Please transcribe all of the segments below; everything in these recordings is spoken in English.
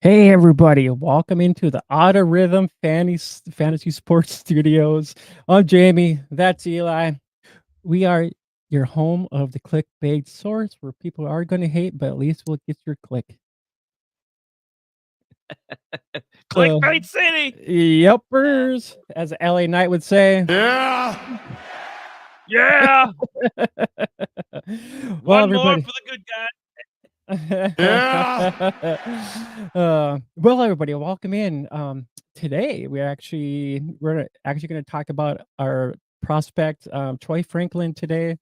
Hey everybody, welcome into the Auto Rhythm Fantasy Sports Studios. I'm Jamie, that's Eli. We are your home of the clickbait source where people are going to hate, but at least we'll get your click. Uh, Clickbait City. Yepers, as LA Knight would say. Yeah. Yeah. Well, One more everybody. for the good guy. Yeah. Well, everybody, welcome in. Today we're actually going to talk about our prospect, Troy Franklin. Today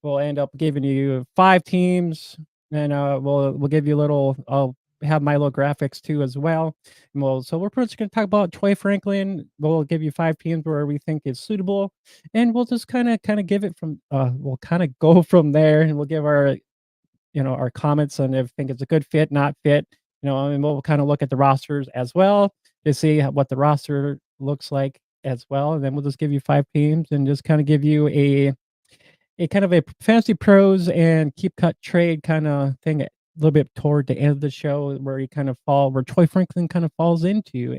we'll end up giving you 5 teams, and we'll give you a little. I'll have my little graphics too as well. And so we're pretty much going to talk about Troy Franklin. We'll give you 5 teams where we think is suitable, and we'll just kind of give it from. We'll kind of go from there, and we'll give our our comments on if we think it's a good fit, not fit. And we'll kind of look at the rosters as well to see what the roster looks like as well. And then we'll just give you 5 teams and just kind of give you a kind of a fantasy pros and keep cut trade kind of thing a little bit toward the end of the show where where Troy Franklin kind of falls into.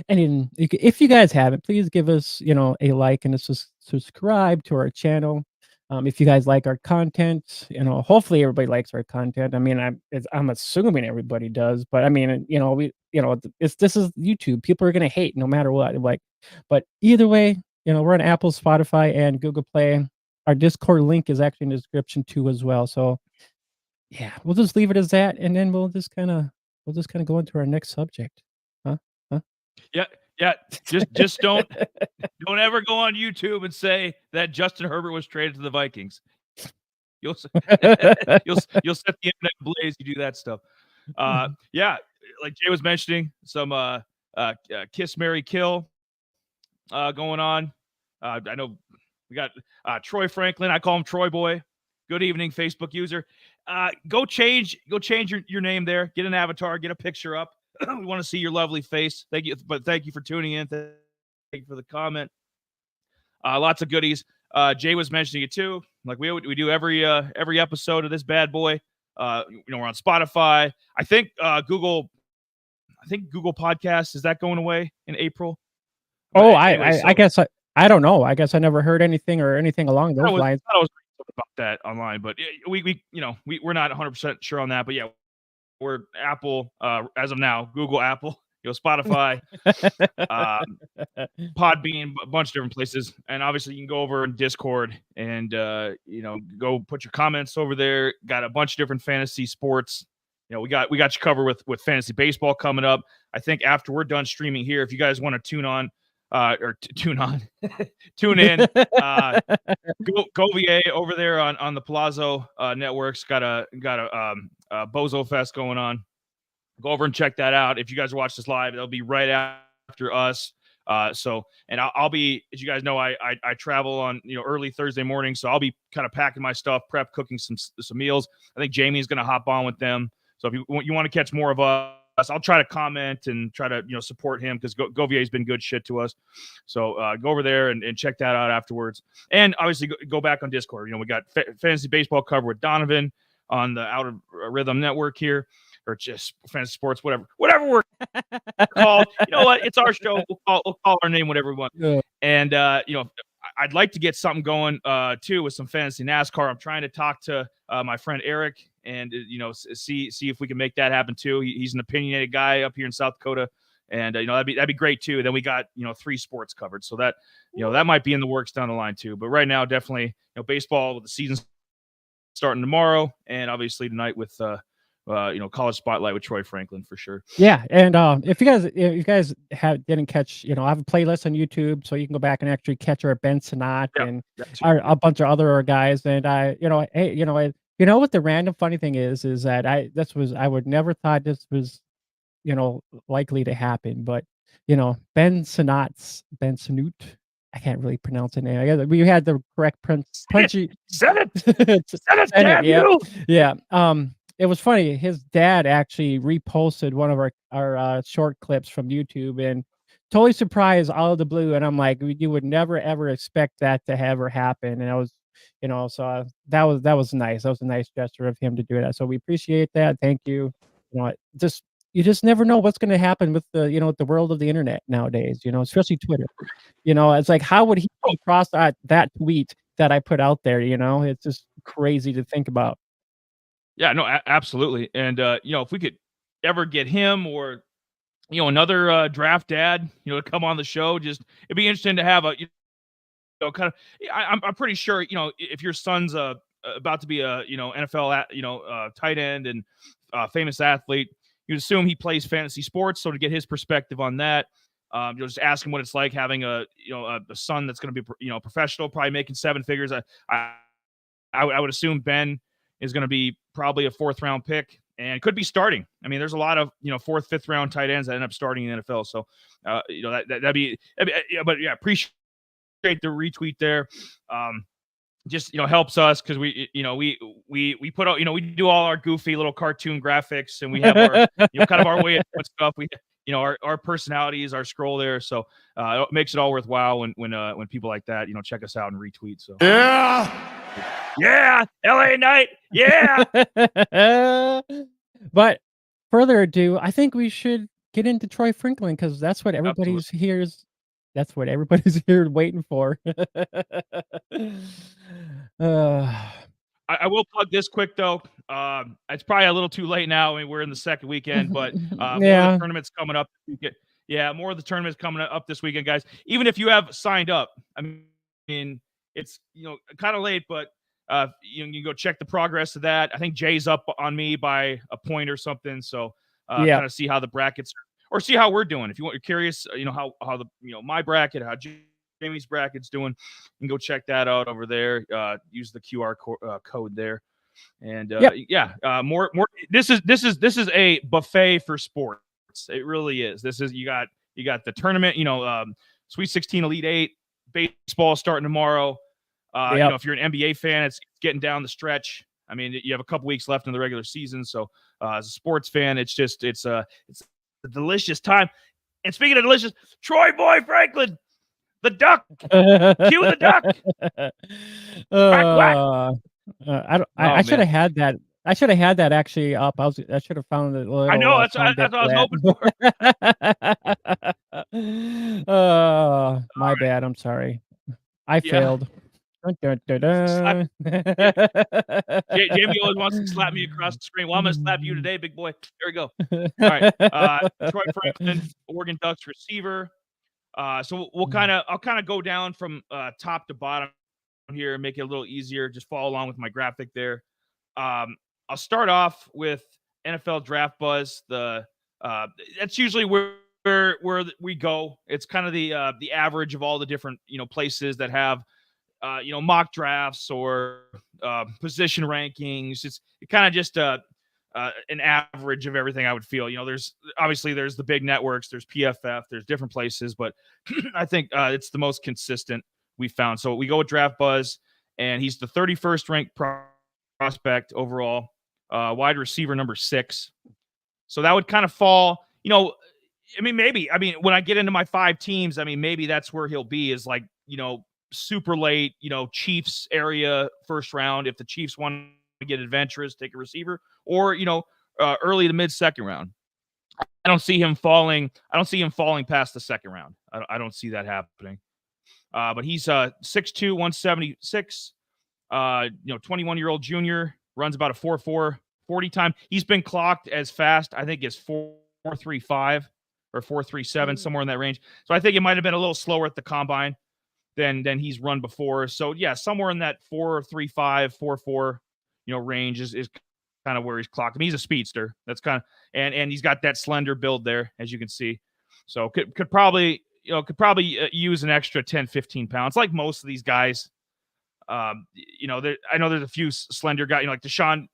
If you guys haven't, please give us, a like and subscribe to our channel. If you guys like our content, hopefully everybody likes our content. I mean, I'm assuming everybody does, but I mean, this is YouTube. People are gonna hate no matter what. But either way, we're on Apple, Spotify, and Google Play. Our Discord link is actually in the description too as well. So yeah, we'll just leave it as that, and then we'll just kind of go into our next subject. Huh? Huh? Yeah. Just don't ever go on YouTube and say that Justin Herbert was traded to the Vikings. You'll set the internet ablaze. You do that stuff. Yeah, like Jay was mentioning, some kiss, marry, kill going on. I know we got Troy Franklin. I call him Troy Boy. Good evening, Facebook user. Go change your name there. Get an avatar. Get a picture up. We want to see your lovely face. Thank you for tuning in. Thank you for the comment. Lots of goodies. Jay was mentioning it too. Like we do every episode of this bad boy. We're on Spotify. I think Google Podcast, is that going away in April? Oh, I guess I don't know. I guess I never heard anything along those lines. I was about that online, but we're not 100% sure on that. But yeah, we're Apple as of now. Google, Apple, Spotify, Podbean, a bunch of different places, and obviously you can go over in Discord and go put your comments over there. Got a bunch of different fantasy sports. We got you covered with fantasy baseball coming up. I think after we're done streaming here, if you guys want to tune in. Go VA over there on the Palazzo networks. Got a Bozo Fest going on. Go over and check that out. If you guys watch this live, it'll be right after us. And I'll be, as you guys know, I travel on early Thursday morning, so I'll be kind of packing my stuff, prep, cooking some meals. I think Jamie's going to hop on with them. So if you want to catch more of us, I'll try to comment and try to support him because Govier's been good shit to us. So go over there and check that out afterwards. And obviously go back on Discord. We got fantasy baseball cover with Donovan on the Out of Rhythm Network here, or just fantasy sports, whatever we're called. You know what? It's our show. We'll call our name whatever we want. Yeah. And I'd like to get something going too with some fantasy NASCAR. I'm trying to talk to my friend Eric and see if we can make that happen too. He's an opinionated guy up here in South Dakota, and that'd be great too. Then we got 3 sports covered, so that that might be in the works down the line too. But right now, definitely baseball with the season starting tomorrow, and obviously tonight with college spotlight with Troy Franklin for sure. Yeah, and if you guys didn't catch, I have a playlist on YouTube, so you can go back and actually catch our Ben Sinat and a bunch of other guys. And what the random funny thing is that I would never thought this was likely to happen, but Ben Sinut. I can't really pronounce the name. I guess we had the correct punchy. Said it, damn you. Yeah. It was funny. His dad actually reposted one of our short clips from YouTube and totally surprised out of the blue. And I'm like, you would never ever expect that to ever happen. And I was, so that was nice. That was a nice gesture of him to do that. So we appreciate that. Thank you. Just you just never know what's gonna happen with the world of the internet nowadays, especially Twitter. It's like, how would he Oh, come across that tweet that I put out there, It's just crazy to think about. yeah, no, absolutely. And if we could ever get him or another draft dad, to come on the show, just it'd be interesting to have a kind of. I'm pretty sure if your son's about to be a NFL tight end and famous athlete, you'd assume he plays fantasy sports. So to get his perspective on that, just ask him what it's like having a son that's going to be professional, probably making seven figures. I would assume Ben is going to be probably a fourth round pick and could be starting. I mean, there's a lot of fourth, fifth round tight ends that end up starting in the NFL. So but yeah, appreciate the retweet there. Just helps us because we put out we do all our goofy little cartoon graphics and we have our kind of our way of doing stuff. We our personalities, our scroll there, so it makes it all worthwhile when people like that check us out and retweet. So yeah, LA Knight, yeah. But further ado, I think we should get into Troy Franklin because Absolutely. that's what everybody's here waiting for. Uh, I will plug this quick though. It's probably a little too late now. I mean, we're in the second weekend, but more of the yeah. tournaments coming up this weekend. Yeah, more of the tournaments coming up this weekend, guys. Even if you have signed up, I mean, it's kind of late, but you can go check the progress of that. I think Jay's up on me by a point or something, so Yeah. kind of see how the brackets or see how we're doing. If you're curious, how the my bracket, how Jamie's bracket's doing, you can go check that out over there. Use the QR code there, and Yep. more. This is a buffet for sports. It really is. This is you got the tournament. Sweet 16, Elite Eight, baseball starting tomorrow. Yep. If you're an NBA fan, it's getting down the stretch. I mean, you have a couple weeks left in the regular season, so as a sports fan, it's a delicious time. And speaking of delicious, Troy Boy Franklin, the duck, cue the duck. Quack quack. I don't Oh I should have man, had that. I should have had that actually up. I should have found a I little know sound bit that's what I for was hoping for. that. My bad. I'm sorry. I Yeah, failed. Dun, dun, dun, slap. dun. Yeah, Jamie always wants to slap me across the screen. Well, I'm gonna slap you today, big boy. There we go. All right, Troy Franklin, Oregon Ducks receiver. So I'll kind of go down from top to bottom here and make it a little easier. Just follow along with my graphic there. I'll start off with NFL Draft Buzz. That's usually where we go. It's kind of the average of all the different places that have mock drafts or position rankings. It kind of just an average of everything. I would feel. There's the big networks, there's PFF, there's different places, but I think it's the most consistent we found. So we go with Draft Buzz, and he's the 31st ranked prospect overall, wide receiver number 6. So that would kind of fall. I mean, maybe. I mean, when I get into my 5 teams, I mean, maybe that's where he'll be. Is like super late, Chiefs area first round. If the Chiefs want to get adventurous, take a receiver, or early to mid second round. I don't see him falling. I don't see him falling past the second round. I don't see that happening. But he's 6'2", 176. 21-year-old junior, runs about a 4.4 40 time. He's been clocked as fast, I think, as 4.35 or 4.37, somewhere in that range. So I think it might have been a little slower at the combine than he's run before. So yeah, somewhere in that 4.35, 4.4, range is kind of where he's clocked. I mean, he's a speedster. That's kind of and he's got that slender build there, as you can see. So could probably use an extra 10, 15 pounds, like most of these guys. I know there's a few slender guys, like Deshaun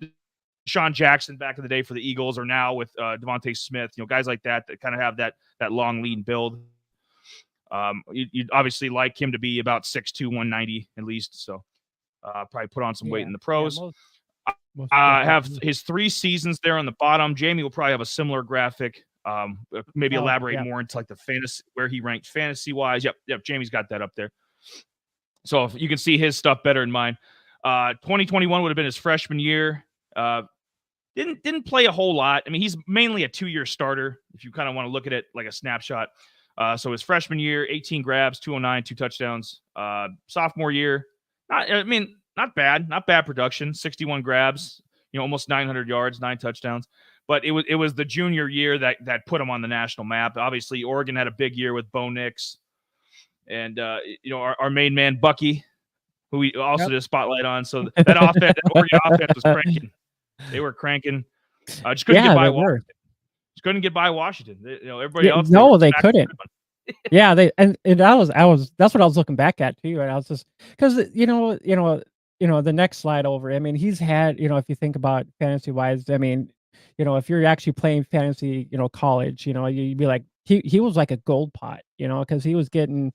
Jackson back in the day for the Eagles, or now with Devontae Smith. Guys like that kind of have that long, lean build. You'd obviously like him to be about 6'2", 190 at least. So probably put on some weight in the pros. I have his 3 seasons there on the bottom. Jamie will probably have a similar graphic. Maybe elaborate more into like the fantasy, where he ranked fantasy wise. Yep. Jamie's got that up there. So if you can see his stuff better than mine. 2021 would have been his freshman year. Didn't play a whole lot. I mean, he's mainly a 2-year starter if you kind of want to look at it like a snapshot. So his freshman year, 18 grabs, 209, 2 touchdowns. Sophomore year, not bad production, 61 grabs, almost 900 yards, 9 touchdowns. But it was the junior year that put him on the national map. Obviously, Oregon had a big year with Bo Nix, and our main man Bucky, who we also Yep. did a spotlight on. So that Oregon offense was cranking. They were cranking. Just couldn't get Yeah, by they Washington. were. Just couldn't get by Washington. Everybody Yeah, else, they were no, they smacking couldn't. everyone. Yeah, they and I was that's what I was looking back at too, and I was just 'cause, the next slide over, I mean, he's had, if you think about fantasy-wise, I mean, if you're actually playing fantasy, college, you'd be like he was like a gold pot, because he was getting,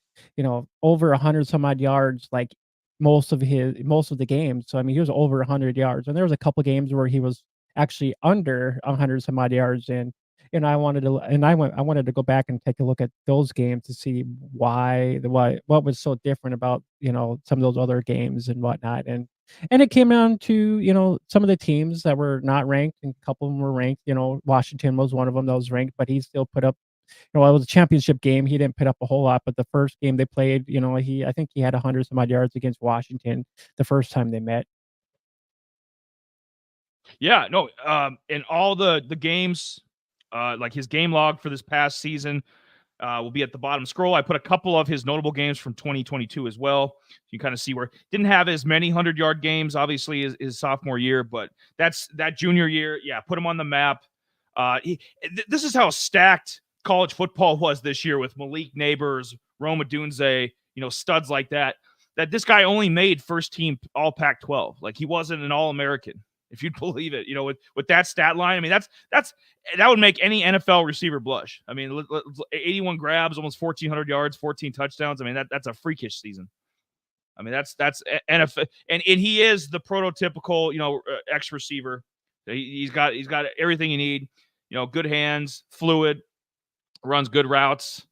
over 100 some odd yards, like, most of the games, so, I mean, he was over 100 yards, and there was a couple games where he was actually under 100 some odd yards, and I wanted to go back and take a look at those games to see what was so different about, some of those other games and whatnot, and it came down to, some of the teams that were not ranked, and a couple of them were ranked, Washington was one of them that was ranked, but he still put up, it was a championship game, he didn't put up a whole lot, but the first game they played, I think he had 100 some odd yards against Washington the first time they met. Yeah, no, in all the games, like his game log for this past season, will be at the bottom scroll. I put a couple of his notable games from 2022 as well. You kind of see where didn't have as many 100-yard games, obviously, as his sophomore year, but that's that junior year. Yeah, put him on the map. This is how stacked college football was this year with Malik Neighbors, Rome Odunze, studs like that. That this guy only made first team All Pac-12. Like he wasn't an All American, if you'd believe it. With that stat line, I mean that would make any NFL receiver blush. I mean, 81 grabs, almost 1,400 yards, 14 touchdowns. I mean, that's a freakish season. I mean, that's NFL, and he is the prototypical, X receiver. He's got everything you need. Good hands, fluid, runs good routes.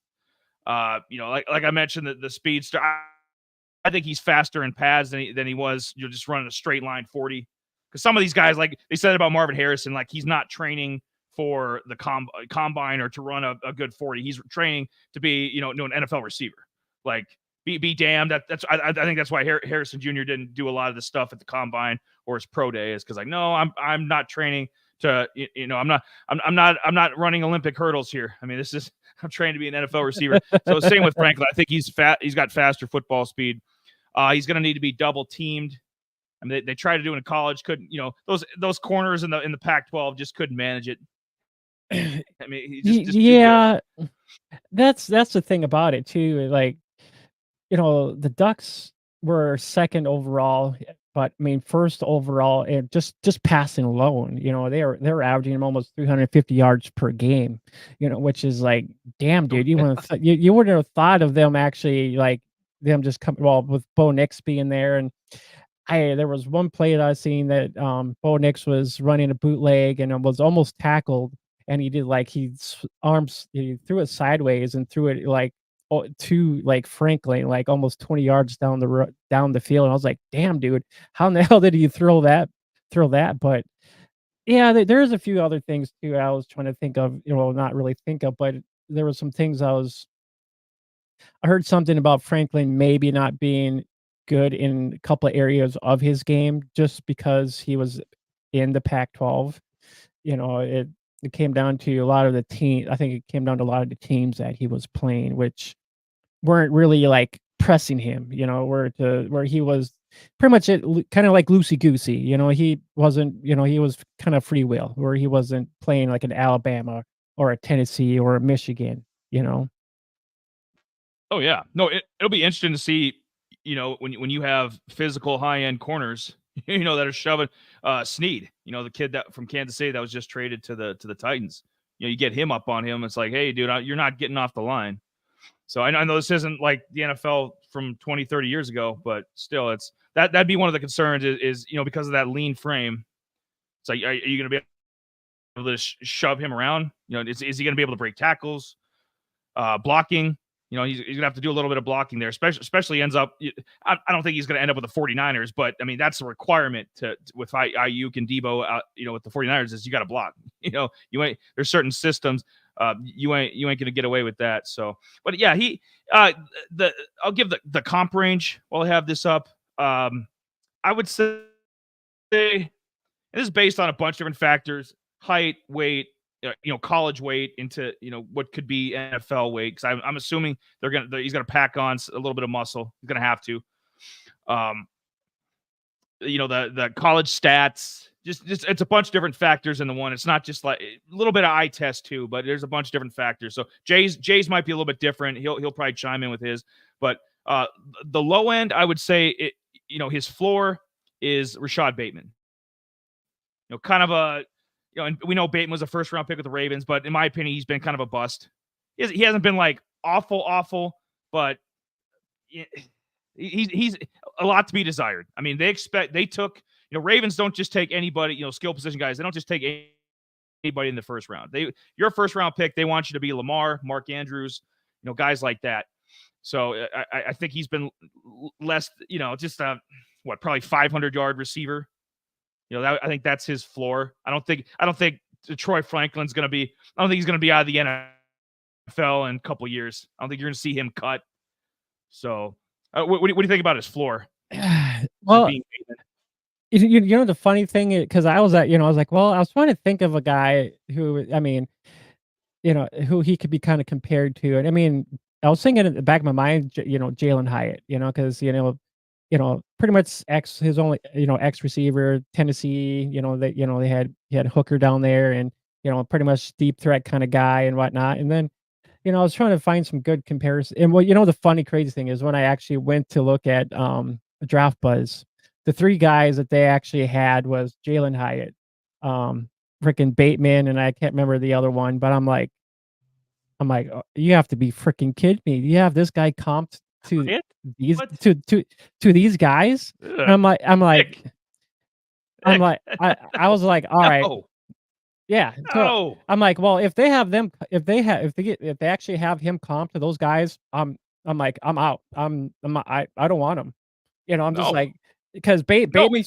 Like I mentioned, the speedster. I think he's faster in pads than he was, just running a straight line 40. Because some of these guys, like they said about Marvin Harrison, like he's not training for the combine or to run a good 40. He's training to be, an NFL receiver. Like, be damned. I think that's why Harrison Jr. didn't do a lot of the stuff at the combine or his pro day, is because like, no, I'm not training to, I'm not running Olympic hurdles here. I mean, I'm trained to be an NFL receiver. So same with Franklin. I think he's got faster football speed. He's going to need to be double teamed. I mean, they tried to do it in college, couldn't. Those corners in the Pac-12 just couldn't manage it. I mean, he just too good. Yeah, that's the thing about it too, like, the Ducks were 2nd overall, but, I mean, 1st overall, and just passing alone, they were averaging almost 350 yards per game, which is like, damn, dude, you wouldn't have thought of them actually, like, them just come well, with Bo Nix being there, and there was one play that I seen that, Bo Nix was running a bootleg and it was almost tackled, and he did, like, he threw it sideways and threw it, like, to, like, Franklin, like, almost 20 yards down the field, and I was like, "Damn, dude, how in the hell did he throw that?" But, yeah, there's a few other things too I was trying to think of, not really think of, but there were some things I heard something about Franklin maybe not being good in a couple of areas of his game just because he was in the Pac-12. It came down to a lot of the team I think it came down to a lot of the teams that he was playing, which weren't really, like, pressing him, where he was pretty much kinda like loosey goosey, he wasn't, he was kind of free will, where he wasn't playing like an Alabama or a Tennessee or a Michigan, you know? Oh yeah, no, it'll be interesting to see. When you have physical high end corners, that are shoving Snead, the kid that from Kansas City that was just traded to the Titans. You get him up on him. It's like, hey, dude, you're not getting off the line. So I know this isn't like the NFL from 20, 30 years ago, but still, that'd be one of the concerns is because of that lean frame. It's like, are you going to be able to shove him around? Is he going to be able to break tackles, blocking? He's gonna have to do a little bit of blocking there, especially ends up. I don't think he's gonna end up with the 49ers, but I mean that's a requirement with Ayuk and Debo. With the 49ers is you got to block. There's certain systems. You ain't gonna get away with that. So, but yeah, I'll give the comp range while I have this up. I would say, and this is based on a bunch of different factors: height, weight, college weight into what could be NFL weight. Because I'm assuming he's gonna pack on a little bit of muscle. He's gonna have to. The college stats. Just it's a bunch of different factors in the one. It's not just like a little bit of eye test too, but there's a bunch of different factors. So Jay's might be a little bit different. He'll probably chime in with his, but the low end, I would say his floor is Rashad Bateman. Kind of and we know Bateman was a first round pick with the Ravens, but in my opinion, he's been kind of a bust. He hasn't been like awful, but he's a lot to be desired. I mean, they took, Ravens don't just take anybody, skill position guys. They don't just take anybody in the first round. You're a first round pick. They want you to be Lamar, Mark Andrews, guys like that. So I think he's been less, just probably 500-yard receiver. I think that's his floor. I don't think Troy Franklin's going to be. I don't think he's going to be out of the NFL in a couple years. I don't think you're going to see him cut. So, what do you think about his floor? Well, the funny thing is, because I was like, well, I was trying to think of a guy who, I mean, who he could be kind of compared to, and I mean, I was thinking in the back of my mind, Jalen Hyatt, because pretty much his only ex receiver, Tennessee, he had Hooker down there, and pretty much deep threat kind of guy and whatnot. And then I was trying to find some good comparison. And the funny crazy thing is when I actually went to look at Draft Buzz, the three guys that they actually had was Jalen Hyatt, freaking Bateman, and I can't remember the other one, but I'm like, oh, you have to be freaking kidding me. You have this guy comped to these to these guys. And I'm like, I was like, all right. Yeah. So I'm like, well, if they actually have him comp to those guys, I'm like, I'm out. I don't want him. I'm just like, because Bateman.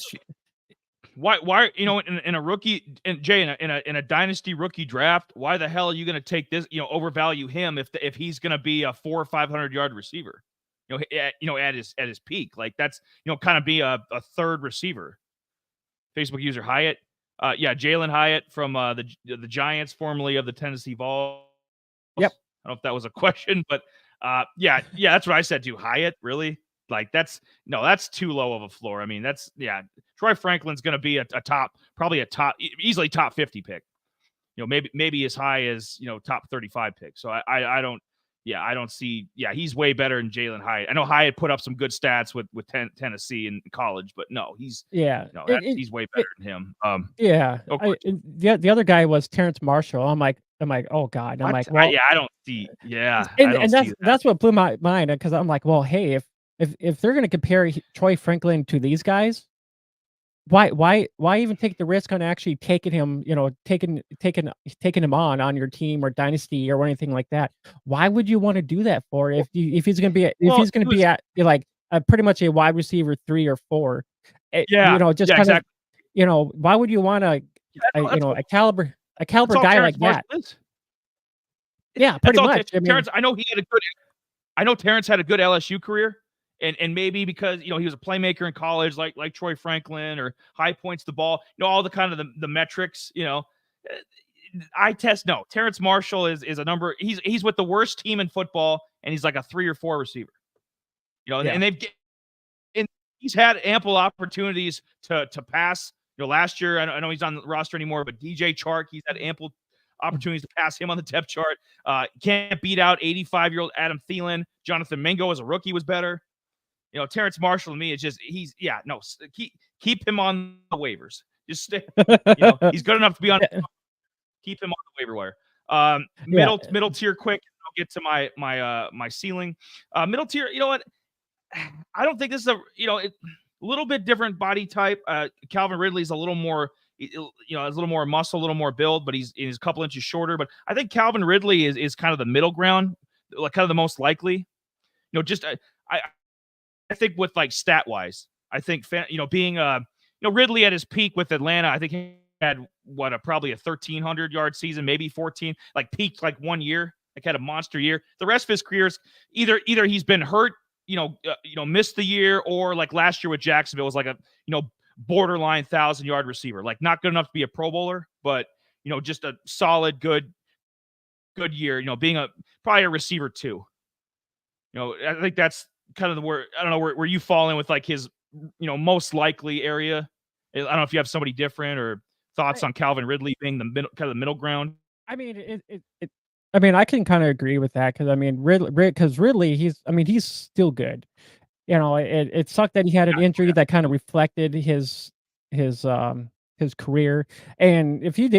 Why in a rookie Jay in a dynasty rookie draft, why the hell are you going to take this, overvalue him if he's going to be a 400 or 500-yard receiver, at his peak? Like that's, kind of be a third receiver. Facebook user Hyatt. Jalen Hyatt from the Giants, formerly of the Tennessee Vols. Yep. I don't know if that was a question, but that's what I said to Hyatt. Really? Like that's too low of a floor. I mean, Troy Franklin's going to be easily top 50 pick. Maybe as high as top 35 pick. So I don't see. Yeah, he's way better than Jalen Hyatt. I know Hyatt put up some good stats with Tennessee in college, but no, he's he's way better than him. The other guy was Terrence Marshall. I'm like, oh God. I'm like, well, I don't see. Yeah, and that's what blew my mind, because I'm like, well, hey, if they're going to compare Troy Franklin to these guys, why even take the risk on actually taking him, taking him on your team or dynasty or anything like that? Why would you want to do that for if he's going to be at like pretty much a wide receiver 3 or 4? Exactly. Why would you want a caliber guy like that? Yeah, pretty much. Terrence, I know Terrence had a good LSU career. And maybe because he was a playmaker in college, like Troy Franklin, or high points the ball, all the kind of the metrics, I test. No, Terrence Marshall is a number. He's with the worst team in football, and he's like a 3 or 4 receiver. And he's had ample opportunities to pass. Last year, I know he's on the roster anymore, but DJ Chark, he's had ample opportunities to pass him on the depth chart. Can't beat out 85-year-old Adam Thielen. Jonathan Mingo as a rookie was better. Terrence Marshall to me is just keep him on the waivers. Just stay. He's good enough to be on. Keep him on the waiver wire. Middle tier quick. I'll get to my ceiling. Middle tier. You know what? I don't think this is a little bit different body type. Calvin Ridley's a little more. Has a little more muscle, a little more build, but he's a couple inches shorter. But I think Calvin Ridley is kind of the middle ground like kind of the most likely. Just I think with like stat wise, I think being Ridley at his peak with Atlanta, I think he had what a probably a 1,300-yard season, maybe 14, like peaked like 1 year, like had a monster year. The rest of his career's either he's been hurt, missed the year, or like last year with Jacksonville was like a borderline 1,000-yard receiver, like not good enough to be a Pro Bowler, but just a solid good year. Being probably a receiver too. I think that's kind of the where I don't know where you fall in with like his most likely area. I don't know if you have somebody different or thoughts I on Calvin Ridley being the middle ground. I mean, I mean, I can kinda agree with that because I mean, Ridley, he's still good. It sucked that he had an injury that kinda reflected his, his career, and if he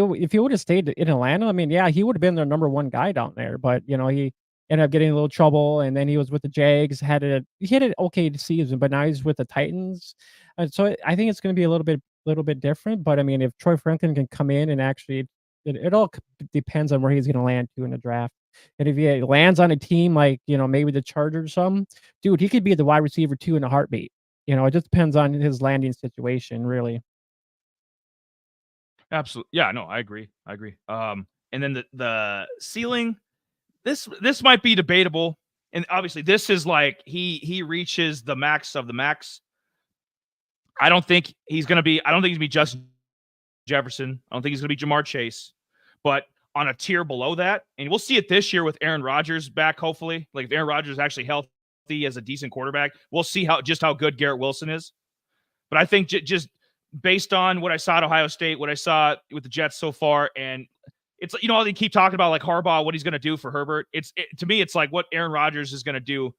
would've stayed in Atlanta, I mean, yeah, he would've been their number 1 guy down there, but, he ended up getting in a little trouble, and then he was with the Jags, he had an okay season, but now he's with the Titans, and so I think it's gonna be a little bit different, but, I mean, if Troy Franklin can come in and actually it all depends on where he's gonna land to in the draft, and if he lands on a team like, maybe the Chargers or something, dude, he could be the wide receiver 2 in a heartbeat. It just depends on his landing situation, really. Absolutely, yeah, no, I agree, I agree. And then the ceiling, this might be debatable, and obviously this is like he reaches the max of the max. I don't think he's gonna be. I don't think he's gonna be Justin Jefferson. I don't think he's going to be Jamar Chase, but on a tier below that, and we'll see it this year with Aaron Rodgers back. Hopefully, like if Aaron Rodgers is actually healthy as a decent quarterback, we'll see how good Garrett Wilson is. But I think just based on what I saw at Ohio State, what I saw with the Jets so far, and it's they keep talking about like Harbaugh, what he's going to do for Herbert. To me, it's like what Aaron Rodgers is going to do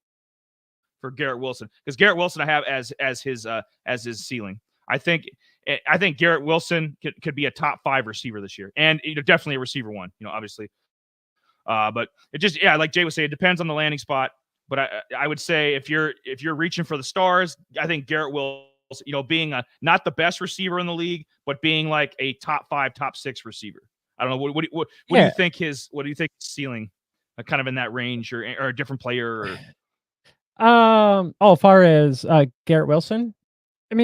for Garrett Wilson, because Garrett Wilson I have as his ceiling. I think Garrett Wilson could be a top 5 receiver this year, and definitely a receiver 1. Obviously, but it just like Jay was saying, it depends on the landing spot. But I would say if you're reaching for the stars, I think Garrett Wilson, being not the best receiver in the league, but being like a top 5, top 6 receiver. I don't know what do you Yeah. think his ceiling, kind of in that range, or a different player, or As far as, Garrett Wilson? That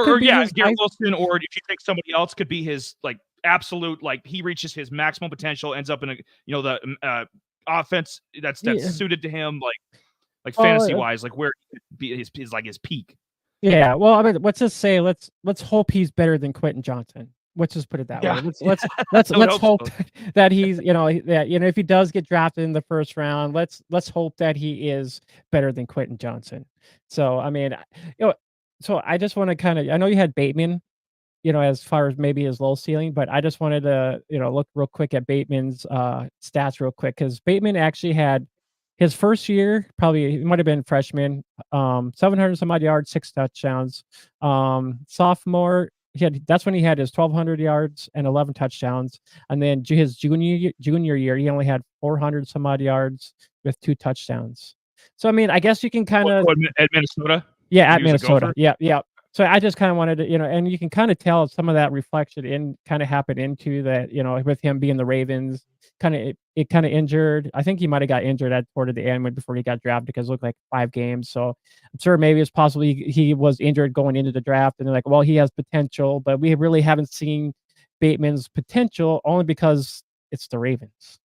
could be yeah, his Garrett high. Wilson, or if you think somebody else could be his like absolute, like he reaches his maximum potential, ends up in a the offense that's Yeah. suited to him, like fantasy Well, wise, like where he could be his like his peak. yeah, well, let's just say let's hope he's better than Quentin Johnson. Let's just put it that way. Yeah, Let's yeah, let's let's I would let's hope hope so. that he's, if he does get drafted in the first round, let's hope that he is better than Quentin Johnson. So, you know, so I just wanna kinda I know you had Bateman, as far as maybe his low ceiling, but I just wanted to, look real quick at Bateman's, stats real quick because Bateman actually had his first year, probably he might have been freshman, 700 some odd yards, 6 touchdowns. Sophomore, that's when he had his 1,200 yards and 11 touchdowns, and then his junior year, he only had 400 some odd yards with 2 touchdowns. So, I guess you can kinda. At Minnesota Yeah, when at he was a Minnesota. Gopher. Yeah, yeah. So I just kinda wanted to, and you can kinda tell some of that reflection in kinda happened into that, with him being the Ravens, it kinda injured. I think he might have got injured at toward the end before he got drafted because it looked like 5 games. So I'm sure maybe it's possible he was injured going into the draft and they're like, "Well, he has potential," but we really haven't seen Bateman's potential only because it's the Ravens.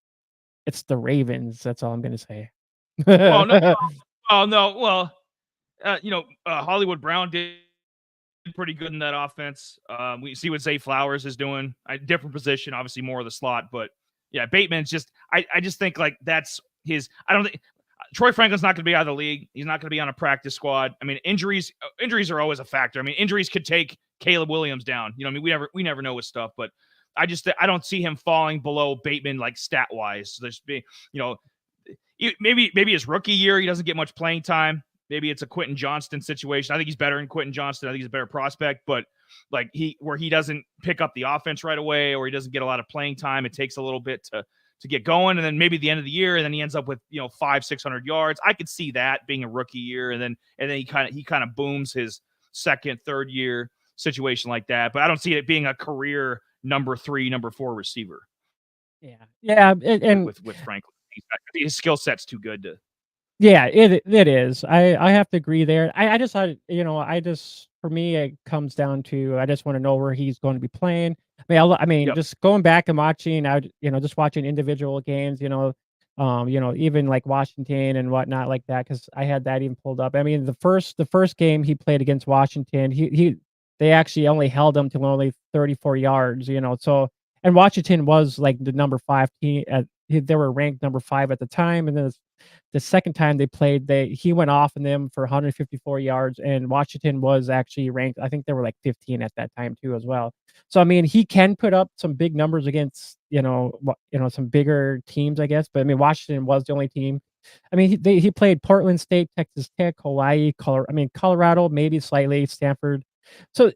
It's the Ravens, that's all I'm gonna say. Well, no, well, no, well, Hollywood Brown did pretty good in that offense. We see what Zay Flowers is doing. A different position, obviously more of the slot, but yeah, Bateman's just. I just think like that's his. I don't think Troy Franklin's not going to be out of the league. He's not going to be on a practice squad. Injuries are always a factor. Injuries could take Caleb Williams down. We never know with stuff, but I don't see him falling below Bateman like stat wise. So there's be maybe his rookie year he doesn't get much playing time. Maybe it's a Quentin Johnston situation. I think he's better than Quentin Johnston. I think he's a better prospect, but like he doesn't pick up the offense right away, or he doesn't get a lot of playing time. It takes a little bit to get going, and then maybe the end of the year, and then he ends up with 500-600 yards. I could see that being a rookie year, and then he kind of booms his second, third year situation like that. But I don't see it being a career number 3, number 4 receiver Yeah. Yeah, and with Franklin. his skill set's too good to. Yeah, it is. I have to agree there. I just thought, I just for me, it comes down to I just wanna know where he's going to be playing. I mean, Yep. just going back and watching, just watching individual games, even like Washington and whatnot like that, because I had that even pulled up. I mean, the first game he played against Washington, they actually only held him to only 34 yards, so and Washington was like the number 5 team they were ranked number 5 at the time, and then the second time they played, he went off on them for 154 yards, and Washington was actually ranked. I think they were like 15 at that time too, as well. So I mean, he can put up some big numbers against some bigger teams, I guess. But I mean, Washington was the only team. I mean, he played Portland State, Texas Tech, Hawaii, Colorado, maybe slightly Stanford. So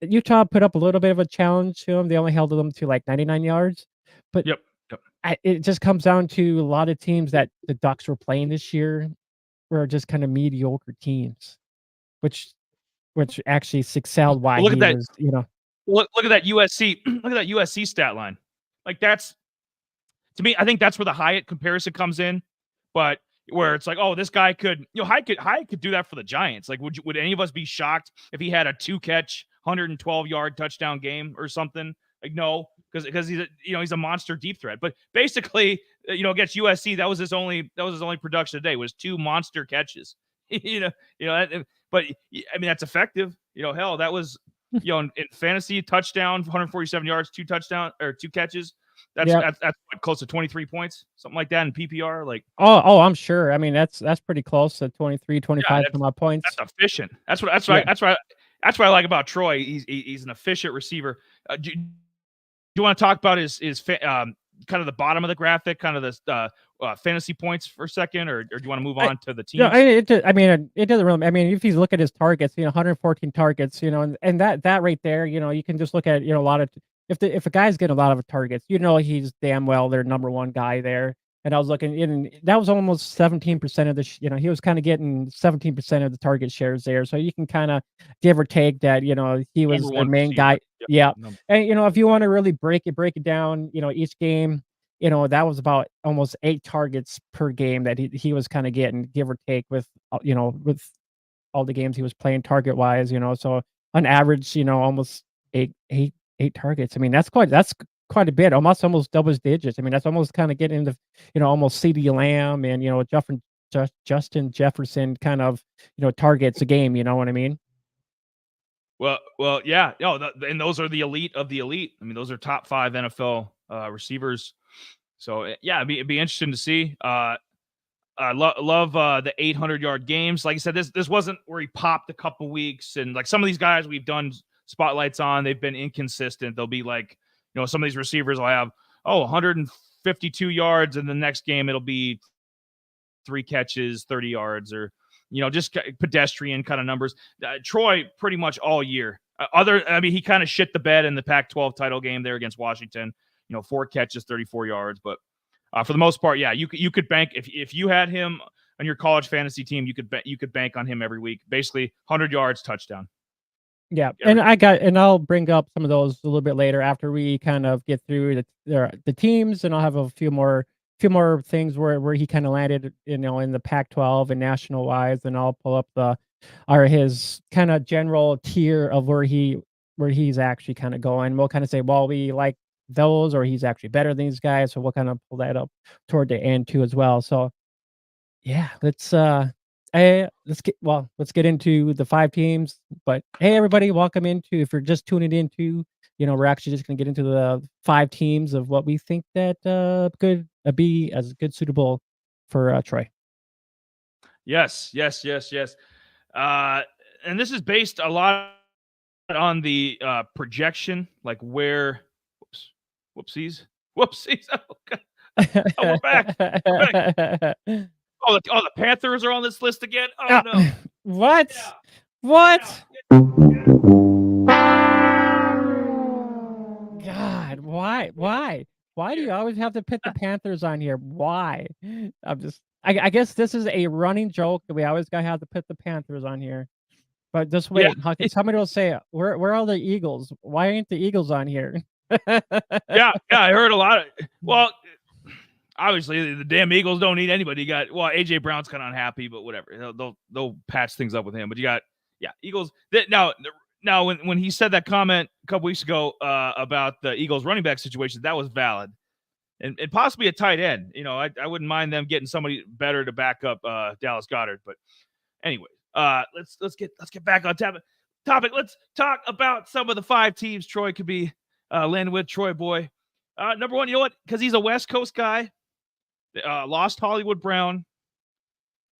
Utah put up a little bit of a challenge to him. They only held them to like 99 yards, but Yep. Yep. it just comes down to a lot of teams that the Ducks were playing this year were just kind of mediocre teams, which actually excelled why Well, look at he that. was. Look at that USC. Look at that USC stat line. Like that's to me. I think that's where the Hyatt comparison comes in. But where it's like, oh, this guy could, Hyatt could do that for the Giants. Like, would any of us be shocked if he had a 2-catch, 112-yard touchdown game or something? Like, no, because he's a monster deep threat. But basically, against USC, that was his only production today was 2 monster catches. But I mean that's effective. Hell, that was in fantasy touchdown, 147 yards, 2 catches. That's Yeah. what, close to 23 points, something like that in PPR. Like, Oh, I'm sure. I mean, that's pretty close to 23, yeah, 25 some odd points. that's efficient. That's Yeah. what I like about Troy. He's an efficient receiver. Do you want to talk about his kind of the bottom of the graphic, kind of the fantasy points for a second, or do you want to move I on to the Yeah, teams? I mean, it doesn't really. I mean, if you look at his targets, 114 targets, and that right there, you can just look at, a lot of if a guy's getting a lot of targets, he's damn well their number one guy there. And I was looking, and that was almost 17% of he was kind of getting 17% of the target shares there. So you can kind of give or take that, he was Number their one main receiver. guy. Yep. Yeah. Number And if you want to really break it down, each game, that was about almost 8 targets per game that he was kinda getting, give or take with all the games he was playing target-wise, so on average, almost 8 targets. I mean, that's quite a bit, almost double digits. I mean, that's almost kinda getting into, almost CeeDee Lamb and, Justin Jefferson kind of, targets a game, you know what I mean? Well, yeah. No, and those are the elite of the elite. I mean, those are top 5 NFL receivers. So yeah, it'd be interesting to see. I love the 800-yard games. Like I said, this wasn't where he popped a couple weeks, and like some of these guys we've done spotlights on, they've been inconsistent. They'll be like, some of these receivers will have 152 yards, and the next game it'll be 3 catches, 30 yards, or just pedestrian kind of numbers. Troy pretty much all year. He kind of shit the bed in the Pac-12 title game there against Washington. 4 catches, 34 yards, but for the most part, yeah, you could bank if you had him on your college fantasy team, you could bank on him every week. Basically, 100 yards, touchdown. Yeah, Every and I'll bring up some of those a little bit later after we kind of get through the teams, and I'll have a few more things where he kind of landed, in the Pac-12 and national wise, and I'll pull up his kind of general tier of where he's actually kind of going. We'll kind of say, well, we like those, or he's actually better than these guys, so we'll kind of pull that up toward the end too as well. So yeah, let's get into the 5 teams. But hey, everybody, welcome into if you're just tuning into, we're actually just gonna get into the 5 teams of what we think that could be as good suitable for Troy. Yes. And this is based a lot on the projection, like where. Whoopsies. Oh, God. Oh, we're back. The Panthers are on this list again. Oh no. What? Yeah. What? Yeah. God, why? Why do you always have to put the Panthers on here? Why? I guess this is a running joke that we always gotta have to put the Panthers on here. But just Yeah. wait, somebody will say, Where are the Eagles? Why ain't the Eagles on here?" Yeah, I heard a lot of. Well, obviously the damn Eagles don't need anybody. You got AJ Brown's kind of unhappy, but whatever. They'll patch things up with him. But you got Eagles. Now when he said that comment a couple weeks ago about the Eagles running back situation, that was valid. And possibly a tight end. I wouldn't mind them getting somebody better to back up Dallas Goedert. But anyway, let's get back on topic. Let's talk about some of the 5 teams Troy could be landing with. Troy boy, number 1, you know what? Because he's a West Coast guy. Lost Hollywood Brown.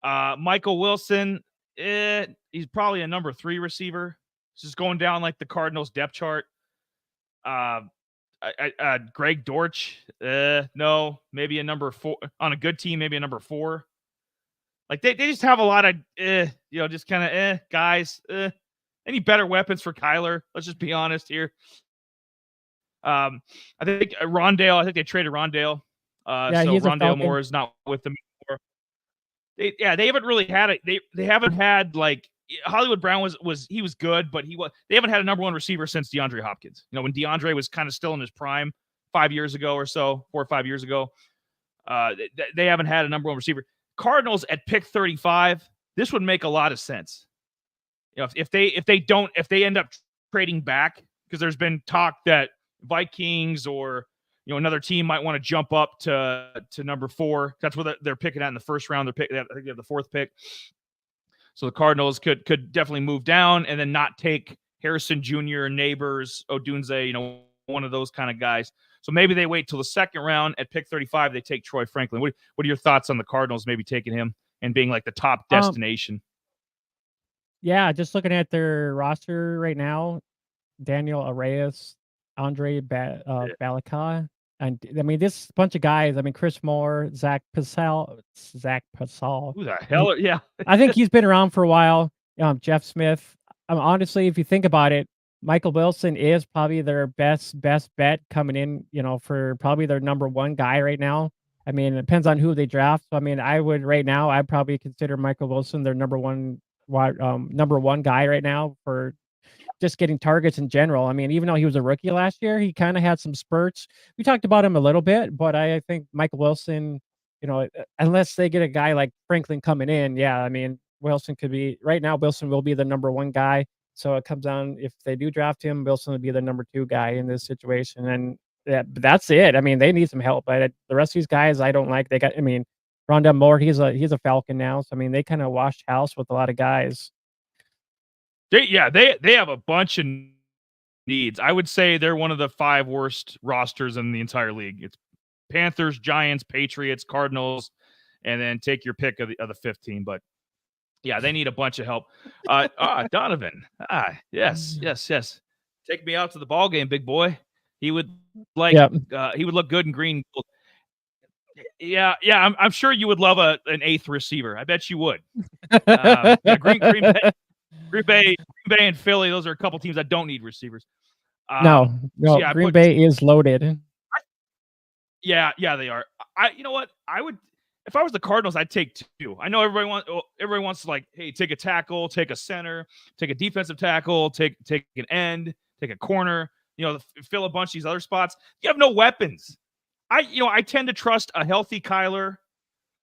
Michael Wilson. He's probably a number 3 receiver. It's just going down like the Cardinals depth chart. Greg Dortch. No, maybe a number 4 on a good team. Maybe a number 4. Like they just have a lot of just kind of guys. Any better weapons for Kyler? Let's just be honest here. I think Rondale. I think they traded Rondale. Yeah, so he's a Rondale Falcon. Moore is not with them anymore. They haven't really had it. They haven't had like Hollywood Brown was good, but they haven't had a number 1 receiver since DeAndre Hopkins. When DeAndre was kind of still in his prime 5 years ago or so, 4 or 5 years ago. They haven't had a number 1 receiver. Cardinals at pick 35. This would make a lot of sense. If they end up trading back, because there's been talk that Vikings or another team might want to jump up to number 4. That's what they're picking at in the first round. I think they have the 4th pick. So the Cardinals could definitely move down and then not take Harrison Jr., Neighbors, Odunze, one of those kind of guys. So maybe they wait till the 2nd round at pick 35. They take Troy Franklin. What are your thoughts on the Cardinals maybe taking him and being like the top destination? Yeah, just looking at their roster right now, Daniel Arias, Andre Balaka. And I mean, this bunch of guys, Chris Moore, Zach Pascal. Who the hell? Yeah. I think he's been around for a while. Jeff Smith. Honestly, if you think about it, Michael Wilson is probably their best bet coming in, for probably their number 1 guy right now. I mean, it depends on who they draft. So, I'd probably consider Michael Wilson their number one guy right now for just getting targets in general. Even though he was a rookie last year, he kind of had some spurts. We talked about him a little bit, but I think Michael Wilson, unless they get a guy like Franklin coming in, Wilson could be right now. Wilson will be the number 1 guy. So it comes down, if they do draft him, Wilson would be the number 2 guy in this situation. And that's it. They need some help. But the rest of these guys, I don't like. They got, Rondale Moore, he's a Falcon now. So they kind of washed house with a lot of guys. They have a bunch of needs. I would say they're one of the 5 worst rosters in the entire league. It's Panthers, Giants, Patriots, Cardinals, and then take your pick of the 5th team. But yeah, they need a bunch of help. Donovan. Yes. Take me out to the ball game, big boy. He would he would look good in green. Yeah. I'm sure you would love an 8th receiver. I bet you would. Green Bay and Philly, those are a couple teams that don't need receivers. No, Green Bay is loaded. Yeah, they are. You know what? I would, if I was the Cardinals, I'd take 2. I know everybody wants to hey, take a tackle, take a center, take a defensive tackle, take an end, take a corner, fill a bunch of these other spots. You have no weapons. I tend to trust a healthy Kyler.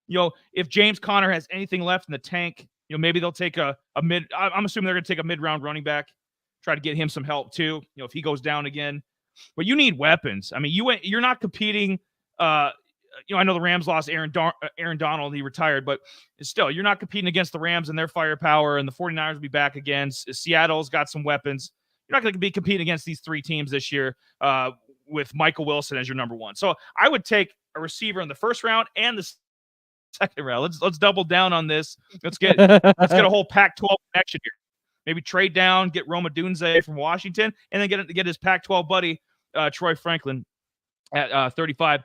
If James Conner has anything left in the tank, maybe they'll take a mid. I'm assuming they're going to take a mid-round running back, try to get him some help too. If he goes down again, but you need weapons. You're not competing. I know the Rams lost Aaron Donald. He retired, but still, you're not competing against the Rams and their firepower, and the 49ers will be back again. Seattle's got some weapons. You're not going to be competing against these 3 teams this year with Michael Wilson as your number 1. So I would take a receiver in the 1st round and the 2nd round. Let's double down on this. Let's get a whole Pac-12 connection here. Maybe trade down, get Rome Odunze from Washington, and then get his Pac-12 buddy Troy Franklin at 35.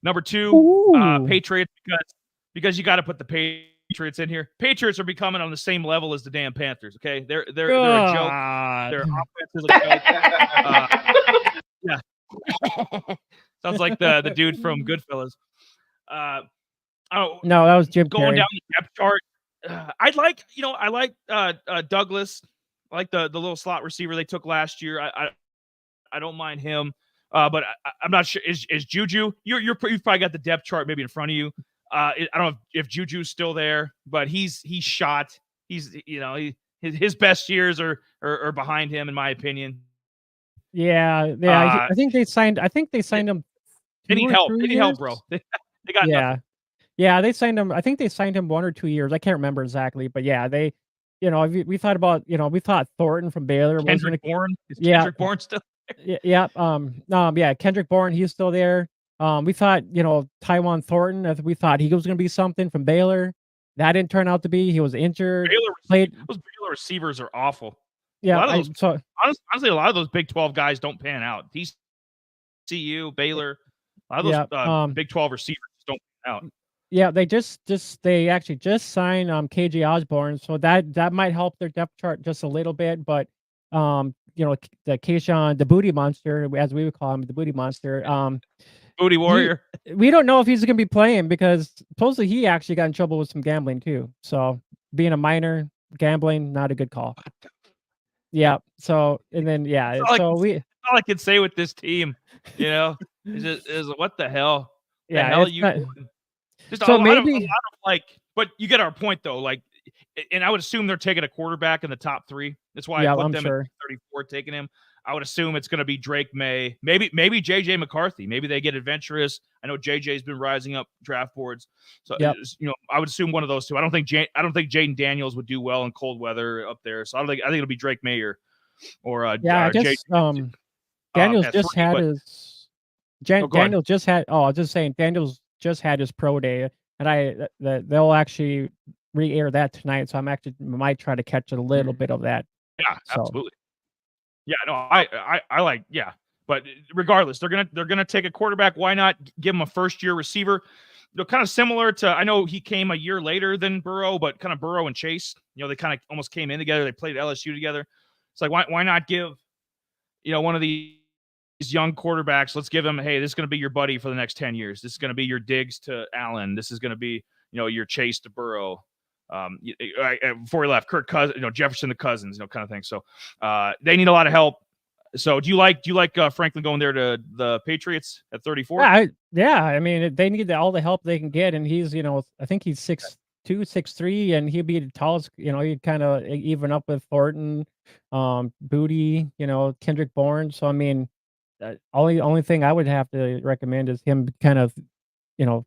Number 2, Patriots, because you got to put the Patriots in here. Patriots are becoming on the same level as the damn Panthers. Okay, they're a joke. Their offense is a joke. Yeah, sounds like the dude from Goodfellas. No, that was Jim going Carrey. down the depth chart. I like Douglas. I like the little slot receiver they took last year. I don't mind him. But I'm not sure. Is Juju? You've probably got the depth chart maybe in front of you. I don't know if Juju's still there, but he's shot. He's his best years are behind him in my opinion. Yeah, yeah, Uh, I think they they, signed him they 2 need or help. 3 They need help, years? bro. They got Yeah. nothing. Yeah, they signed him I think they signed him 1 or 2 years, I can't remember exactly, but yeah, they we thought about we thought Thornton from Baylor was Kendrick gonna Bourne is yeah, Kendrick Bourne still? yeah, yeah, Kendrick Bourne, he's still there. We thought, Tywan Thornton, we thought he was gonna be something from Baylor. That didn't turn out to be, he was injured, played Those Baylor receivers are awful. A yeah, lot of I those, so honestly, a lot of those Big 12 guys don't pan out. TCU, Baylor, a lot of those yeah, Big 12 receivers don't pan out. yeah, they actually just signed, KJ Osborne, so that might help their depth chart just a little bit, but, the Kayshawn, the booty monster, as we would call him, the booty monster, Booty he Warrior. we don't know if he's gonna be playing because supposedly he actually got in trouble with some gambling too, so being a minor, gambling, not a good call. Yeah, so and then, yeah, so we All I can say with this team, you know, is what the hell? The yeah, hell are it's you not doing? Just so a lot maybe of like, but you get our point though. Like, and I would assume they're taking a quarterback in the top 3. That's why I yeah, put I'm them at sure. 34 taking him. I would assume it's going to be Drake May, maybe JJ McCarthy. Maybe they get adventurous. I know JJ's been rising up draft boards, so Yep. I would assume one of those two. I don't think Jaden Daniels would do well in cold weather up there. So I think it'll be Drake May Yeah, I JJ guess, Daniels at just 3. had But his no, go ahead. Daniel just had I was just saying Daniels just had his pro day, and they'll actually re-air that tonight, so I'm actually might try to catch a little bit of that, Yeah, so absolutely. Yeah, no, I like but regardless, they're gonna take a quarterback. Why not give him a first year receiver? Kind of similar to I know he came a year later than Burrow, but kind of Burrow and Chase. They kind of almost came in together. They played LSU together. It's like why not give one of these young quarterbacks? Let's give him, hey, this is going to be your buddy for the next 10 years. This is going to be your Diggs to Allen. This is going to be your Chase to Burrow. Before he left, Kirk Cousins, Jefferson to Cousins, kind of thing. So they need a lot of help. So do you like Franklin going there to the Patriots at 34? yeah, I mean, they need all the help they can get, and he's, I think he's 6'2", 6'3", and he'd be the tallest, he'd kinda even up with Thornton, Booty, Kendrick Bourne, so, I mean, only thing I would have to recommend is him kind of, you know,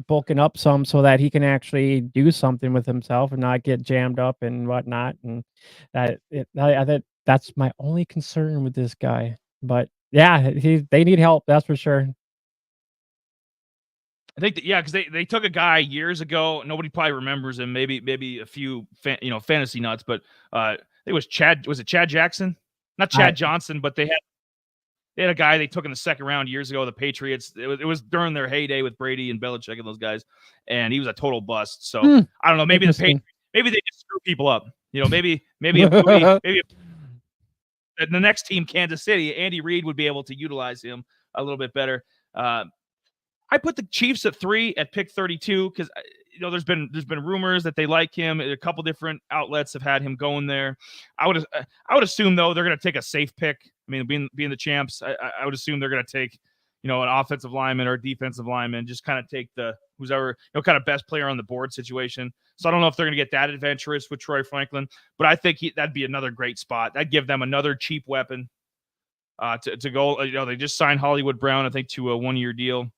bulking up some so that he can actually do something with himself and not get jammed up and whatnot, and that's my only concern with this guy, but, yeah, they need help, that's for sure. I think that, yeah, because they took a guy years ago. Nobody probably remembers him. Maybe a few fantasy nuts, but it was Chad. Was it Chad Jackson? Not I Chad Johnson, but they had a guy they took in the second round years ago. The Patriots. It was during their heyday with Brady and Belichick and those guys, and he was a total bust. So hmm, I don't know. Maybe the interesting. Patriots. Maybe they just screw people up. Maybe a booty. Maybe the next team, Kansas City, Andy Reid would be able to utilize him a little bit better. I put the Chiefs at 3 at pick 32 because there's been rumors that they like him. A couple different outlets have had him going there. I would assume though they're going to take a safe pick. I mean, being the champs, I would assume they're going to take an offensive lineman or defensive lineman, just kind of take the who's ever kind of best player on the board situation. So I don't know if they're going to get that adventurous with Troy Franklin, but I think that'd be another great spot. That'd give them another cheap weapon to go. They just signed Hollywood Brown, I think, to a 1-year deal.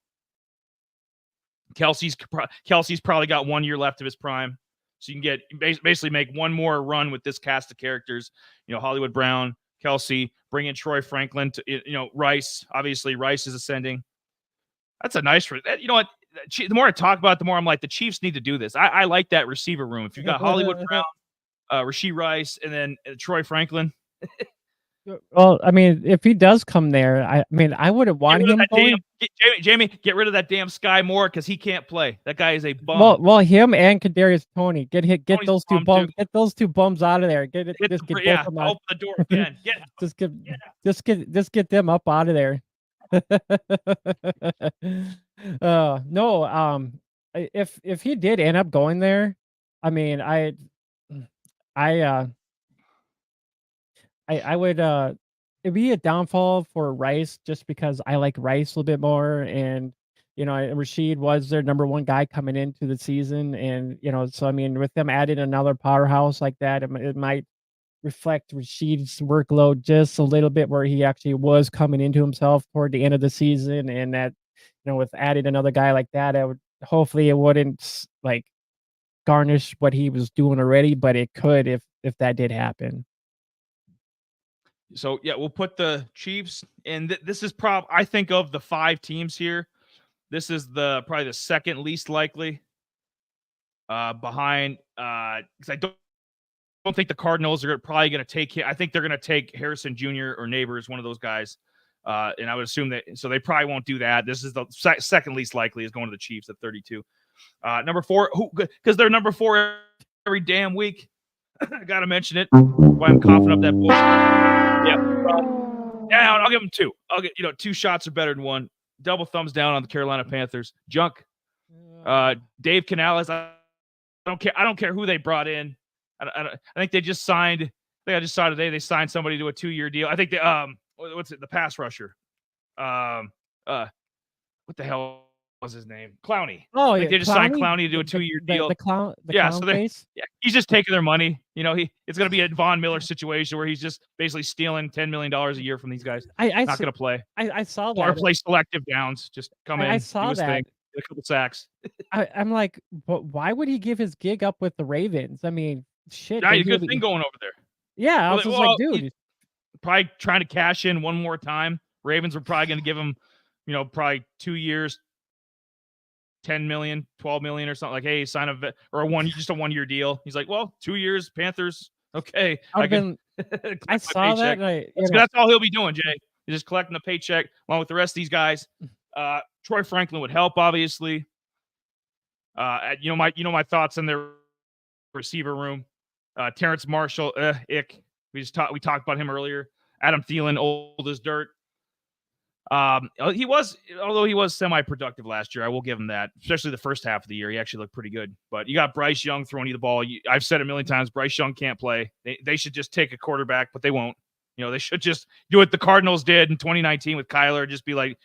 Kelsey's probably got 1 year left of his prime, so you can get basically make one more run with this cast of characters. Hollywood Brown, Kelsey, bring in Troy Franklin to Rice. Obviously, Rice is ascending. That's a nice. You know what? The more I talk about it, the more I'm like the Chiefs need to do this. I like that receiver room. If you got Hollywood Brown, Rashee Rice, and then Troy Franklin. Well, I mean, if he does come there, I mean, I wouldn't Get want rid of him that damn going. Jamie. Get rid of that damn Sky Moore because he can't play. That guy is a bum. Well, him and Kadarius Toney get Tony's those a bum too. get those 2 bums out of there. Hit Just get both of them out. open the door again. Just get just get them up out of there. No, if he did end up going there, I mean, I, I would, it'd be a downfall for Rice just because I like Rice a little bit more, and, Rashid was their number 1 guy coming into the season, and, so, I mean, with them adding another powerhouse like that, it might reflect Rashid's workload just a little bit where he actually was coming into himself toward the end of the season, and that, with adding another guy like that, I would hopefully it wouldn't like garnish what he was doing already, but it could if that did happen. So yeah, we'll put the Chiefs, and this is I think of the 5 teams here, this is probably the second least likely. Behind, because I don't think the Cardinals are probably going to take him. I think they're going to take Harrison Jr. or Neighbors, one of those guys. And I would assume that, so they probably won't do that. This is the second least likely is going to the Chiefs at 32. Number 4, because they're number 4 every damn week. I got to mention it. Why I'm coughing up that bullshit. Yeah, I'll give them 2. I'll get 2 shots are better than 1. Double thumbs down on the Carolina Panthers. Junk. Dave Canales. I don't care who they brought in. I think they just signed. I think I just saw today they signed somebody to a 2-year deal. I think they what's it? The pass rusher. What the hell was his name? Clowney. Oh, I yeah, think they just signed Clowney? Clowney to do a 2-year deal. The clown So face? he's just taking their money. It's going to be a Von Miller situation where he's just basically stealing $10 million a year from these guys. Not going to play. I saw Or that. play selective downs. Just come in, I do saw his that. thing, get a couple sacks. I'm like, but why would he give his gig up with the Ravens? I mean, shit. Got a good thing going over there. Yeah, I was just like, dude. Probably trying to cash in one more time. Ravens were probably going to give him, probably 2 years, 10 million, 12 million or something. Like, hey, sign a just a 1-year deal. He's like, well, 2 years, Panthers. Okay. I saw that. That's all he'll be doing, Jay. He's just collecting the paycheck along with the rest of these guys. Troy Franklin would help, obviously. My thoughts on their receiver room. Terrence Marshall, ick. We talked about him earlier. Adam Thielen, old as dirt. Although he was semi-productive last year, I will give him that. Especially the first half of the year, he actually looked pretty good. But you got Bryce Young throwing you the ball. I've said it a million times. Bryce Young can't play. They should just take a quarterback, but they won't. They should just do what the Cardinals did in 2019 with Kyler. Just be like,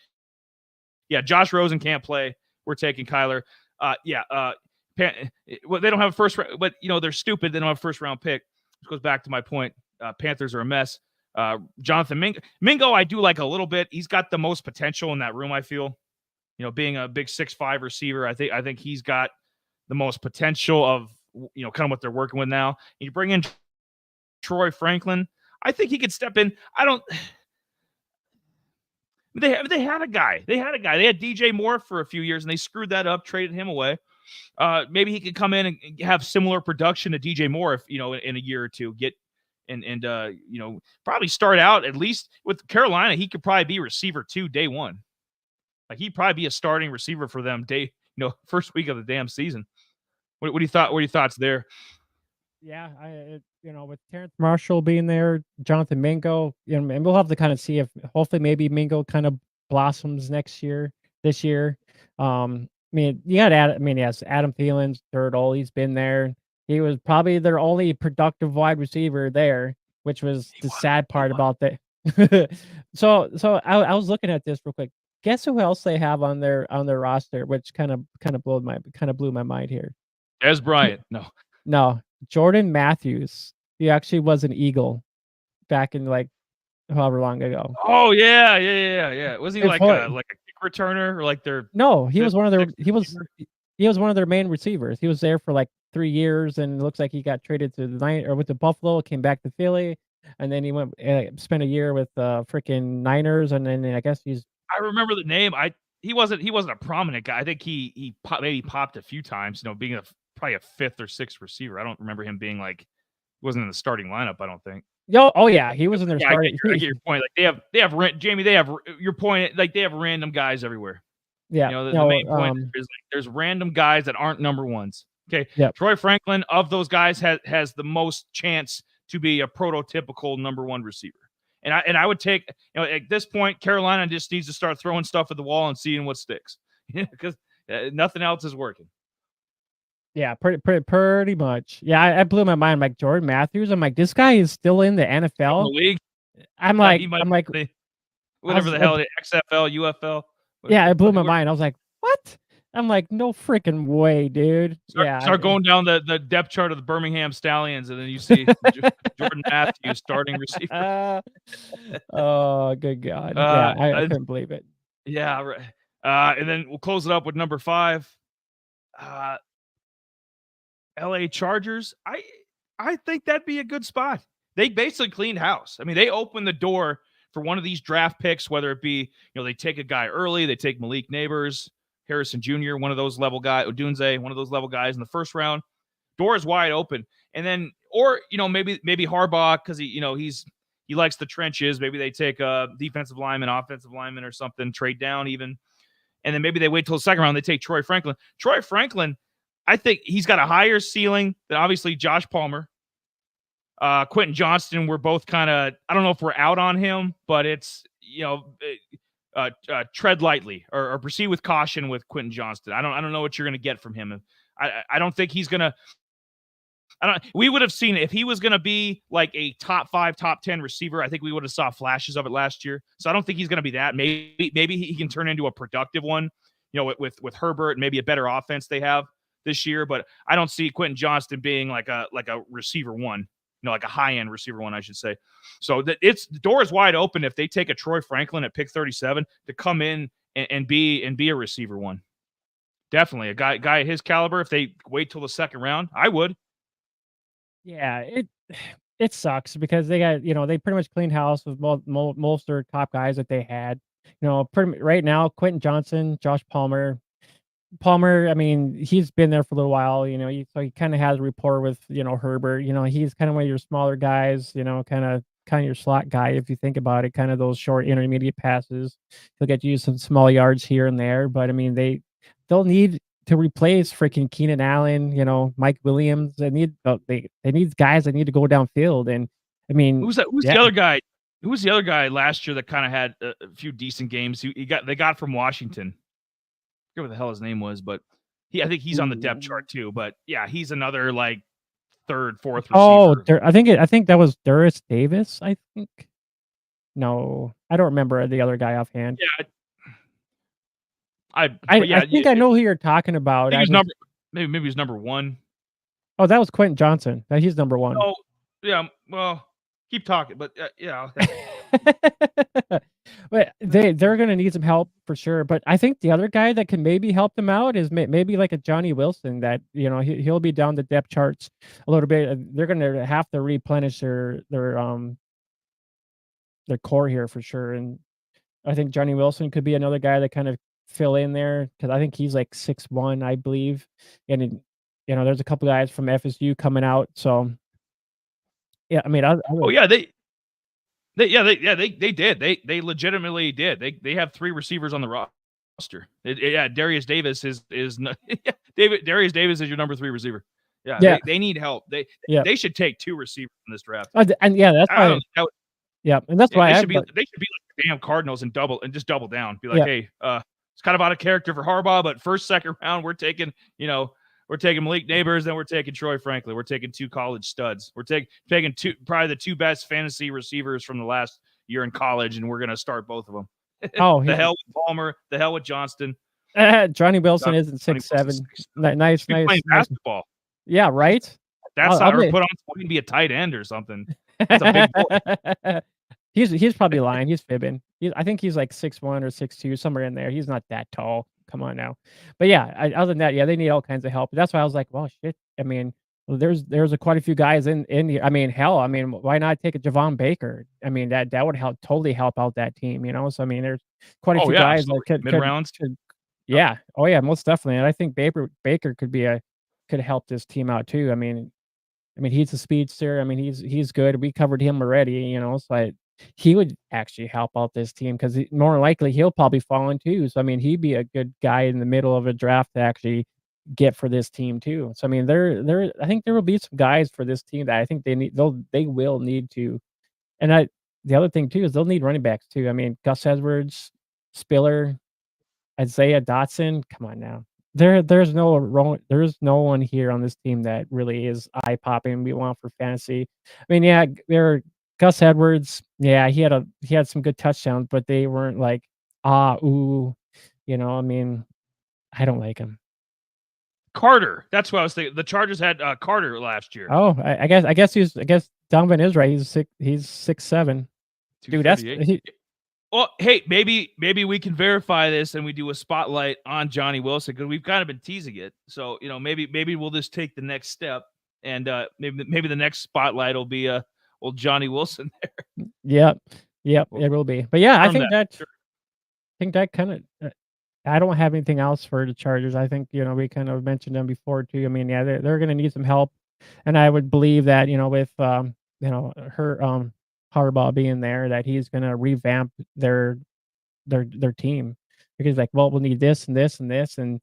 yeah, Josh Rosen can't play. We're taking Kyler. Well, they don't have a first round, but they're stupid. They don't have a first round pick. This goes back to my point. Panthers are a mess. Jonathan Mingo, I do like a little bit. He's got the most potential in that room, I feel. Being a big 6'5" receiver, I think he's got the most potential of kind of what they're working with now. And you bring in Troy Franklin, I think he could step in. They had a guy. They had DJ Moore for a few years, and they screwed that up, traded him away. Maybe he could come in and have similar production to DJ Moore if in a year or two. Probably start out at least with Carolina. He could probably be receiver 2 day 1. Like he'd probably be a starting receiver for them first week of the damn season. What do you thought? What are your thoughts there? Yeah, with Terrence Marshall being there, Jonathan Mingo, and we'll have to kind of see if hopefully maybe Mingo kind of blossoms this year. Yes, Adam Thielen's third all. He's been there. He was probably their only productive wide receiver there, which was the sad part about that. So I was looking at this real quick. Guess who else they have on their roster, which kind of blew my mind here. Dez Bryant. No, Jordan Matthews. He actually was an Eagle back in like however long ago. Oh yeah. Was he like a kick returner or like their? No, he was one of their main receivers. He was there for like 3 years, and it looks like he got traded to with the Buffalo, came back to Philly, and then he went spent a year with freaking Niners, and then I guess I remember the name. He wasn't a prominent guy. I think he maybe popped a few times. being probably a 5th or 6th receiver. I don't remember him being like wasn't in the starting lineup. I don't think. Oh yeah, he was in their starting. I get your point. Like they have Jamie. They have your point. Like they have random guys everywhere. Yeah. The main point is like there's random guys that aren't number ones. Okay. Yep. Troy Franklin of those guys has the most chance to be a prototypical number 1 receiver. And I would take at this point Carolina just needs to start throwing stuff at the wall and seeing what sticks because nothing else is working. Yeah, pretty much. Yeah, I blew my mind. Like Jordan Matthews, I'm like, this guy is still in the NFL. In the league. I'm He like might I'm like, the I whatever was the hell it XFL, UFL, yeah, it blew my whatever. mind. I was like, "What?" I'm like, "No freaking way, dude." Yeah, Start going down the depth chart of the Birmingham Stallions, and then you see Jordan Matthews, starting receiver. Oh, good god. Yeah, I And couldn't believe it. yeah, right. And then we'll close it up with number 5, uh, LA Chargers. I think that'd be a good spot. They basically cleaned house. I mean, they opened the door for one of these draft picks, whether it be, they take a guy early, they take Malik Neighbors, Harrison Jr., one of those level guys, Odunze, one of those level guys in the first round. Door is wide open. And then, or, maybe Harbaugh, because he likes the trenches. Maybe they take a defensive lineman, offensive lineman, or something, trade down even. And then maybe they wait till the second round. They take Troy Franklin. Troy Franklin, I think he's got a higher ceiling than obviously Josh Palmer. Quentin Johnston, we're both kind of, I don't know if we're out on him, but it's, tread lightly or proceed with caution with Quentin Johnston. I don't know what you're going to get from him. I don't think he's going to, we would have seen if he was going to be like a top 5, top 10 receiver. I think we would have saw flashes of it last year. So I don't think he's going to be that. Maybe he can turn into a productive one, with Herbert, maybe a better offense they have this year. But I don't see Quentin Johnston being like a receiver one, like a high end receiver one, I should say. So the door is wide open if they take a Troy Franklin at pick 37 to come in and be a receiver one. Definitely a guy at his caliber. If they wait till the second round, I would. Yeah, it sucks because they got they pretty much cleaned house with most of their top guys that they had. Pretty right now, Quentin Johnson, Josh Palmer. Palmer, I mean, he's been there for a little while, so he kinda has a rapport with, Herbert. He's kinda one of your smaller guys, kinda your slot guy if you think about it, kinda those short intermediate passes. He'll get you some small yards here and there, but I mean, they'll need to replace freaking Keenan Allen, Mike Williams. They need guys that need to go downfield, and I mean, Who's that? Who's yeah. the other guy? Who was the other guy last year that kind of had a few decent games? They got from Washington. I forget what the hell his name was, but I think he's on the depth chart too. But yeah, he's another like third, fourth Oh, receiver. I think that was Durris Davis, I think. No, I don't remember the other guy offhand. Yeah, but I yeah, think I know who you're talking I about. think I he's just maybe he's number 1. Oh, that was Quentin Johnson. He's number 1. Oh, yeah. Well, keep talking, but yeah. But they're gonna need some help for sure, but I think the other guy that can maybe help them out is maybe like a Johnny Wilson that, he'll be down the depth charts a little bit. They're gonna have to replenish their core here for sure, and I think Johnny Wilson could be another guy that kind of fill in there because I think he's like 6'1", I believe, and there's a couple guys from FSU coming out, so yeah, I mean, I Oh would yeah, they did. They legitimately did. They have 3 receivers on the roster. Yeah, Darius Davis is Darius Davis is your number 3 receiver. Yeah, yeah, they need help. yeah, They should take 2 receivers in this draft. and yeah, that's I why don't know. yeah, and that's why I but They should be like the damn Cardinals and just double down. Be like, yeah. hey, it's kind of out of character for Harbaugh, but first, second round, we're taking Malik Neighbors, then we're taking Troy Franklin. We're taking 2 college studs. We're taking probably the 2 best fantasy receivers from the last year in college, and we're gonna start both of them. Oh, The hell with Palmer, the hell with Johnston. Johnny Wilson isn't Johnny Wilson's 6'7". 6'7". Nice, Be playing nice. basketball. Yeah, right? That's I'll not, or be put on and be a tight end or something. That's a big boy. He's probably lying, he's fibbing. I think he's like 6'1" or 6'2", somewhere in there. He's not that tall. Come on now. But yeah, other than that, yeah, they need all kinds of help. That's why I was like, "Well, shit." I mean, well, there's quite a few guys in here. I mean, hell, I mean, why not take a Javon Baker? I mean, that would totally help out that team, So I mean, there's quite a Oh few yeah, guys that absolutely. Mid rounds. could Yep. yeah. Oh yeah, most definitely. And I think Baker could help this team out too. I mean, he's a speedster. I mean, he's good. We covered him already, so he would actually help out this team because more than likely he'll probably fall in too. So I mean, he'd be a good guy in the middle of a draft to actually get for this team too. So I mean, I think there will be some guys for this team that I think they will need to. And the other thing too is they'll need running backs too. I mean, Gus Edwards, Spiller, Isaiah Dotson, come on now. There's no one here on this team that really is eye popping we want for fantasy. I mean, yeah, there are Gus Edwards, yeah, he had some good touchdowns, but they weren't like, ooh, I mean, I don't like him. Carter. That's what I was thinking. The Chargers had Carter last year. Oh, I guess Donovan is right. He's 6'7". Dude, that's 238. Well, hey, maybe we can verify this and we do a spotlight on Johnny Wilson because we've kind of been teasing it. So maybe we'll just take the next step and maybe the next spotlight will be old Johnny Wilson. Yep. Yep, We'll it will be. But yeah, confirm that. Sure. I think that kinda I don't have anything else for the Chargers. I think, we kind of mentioned them before too. I mean, yeah, they're gonna need some help, and I would believe that, with, Harbaugh being there, that he's gonna revamp their team because, like, well, we'll need this and this and this, and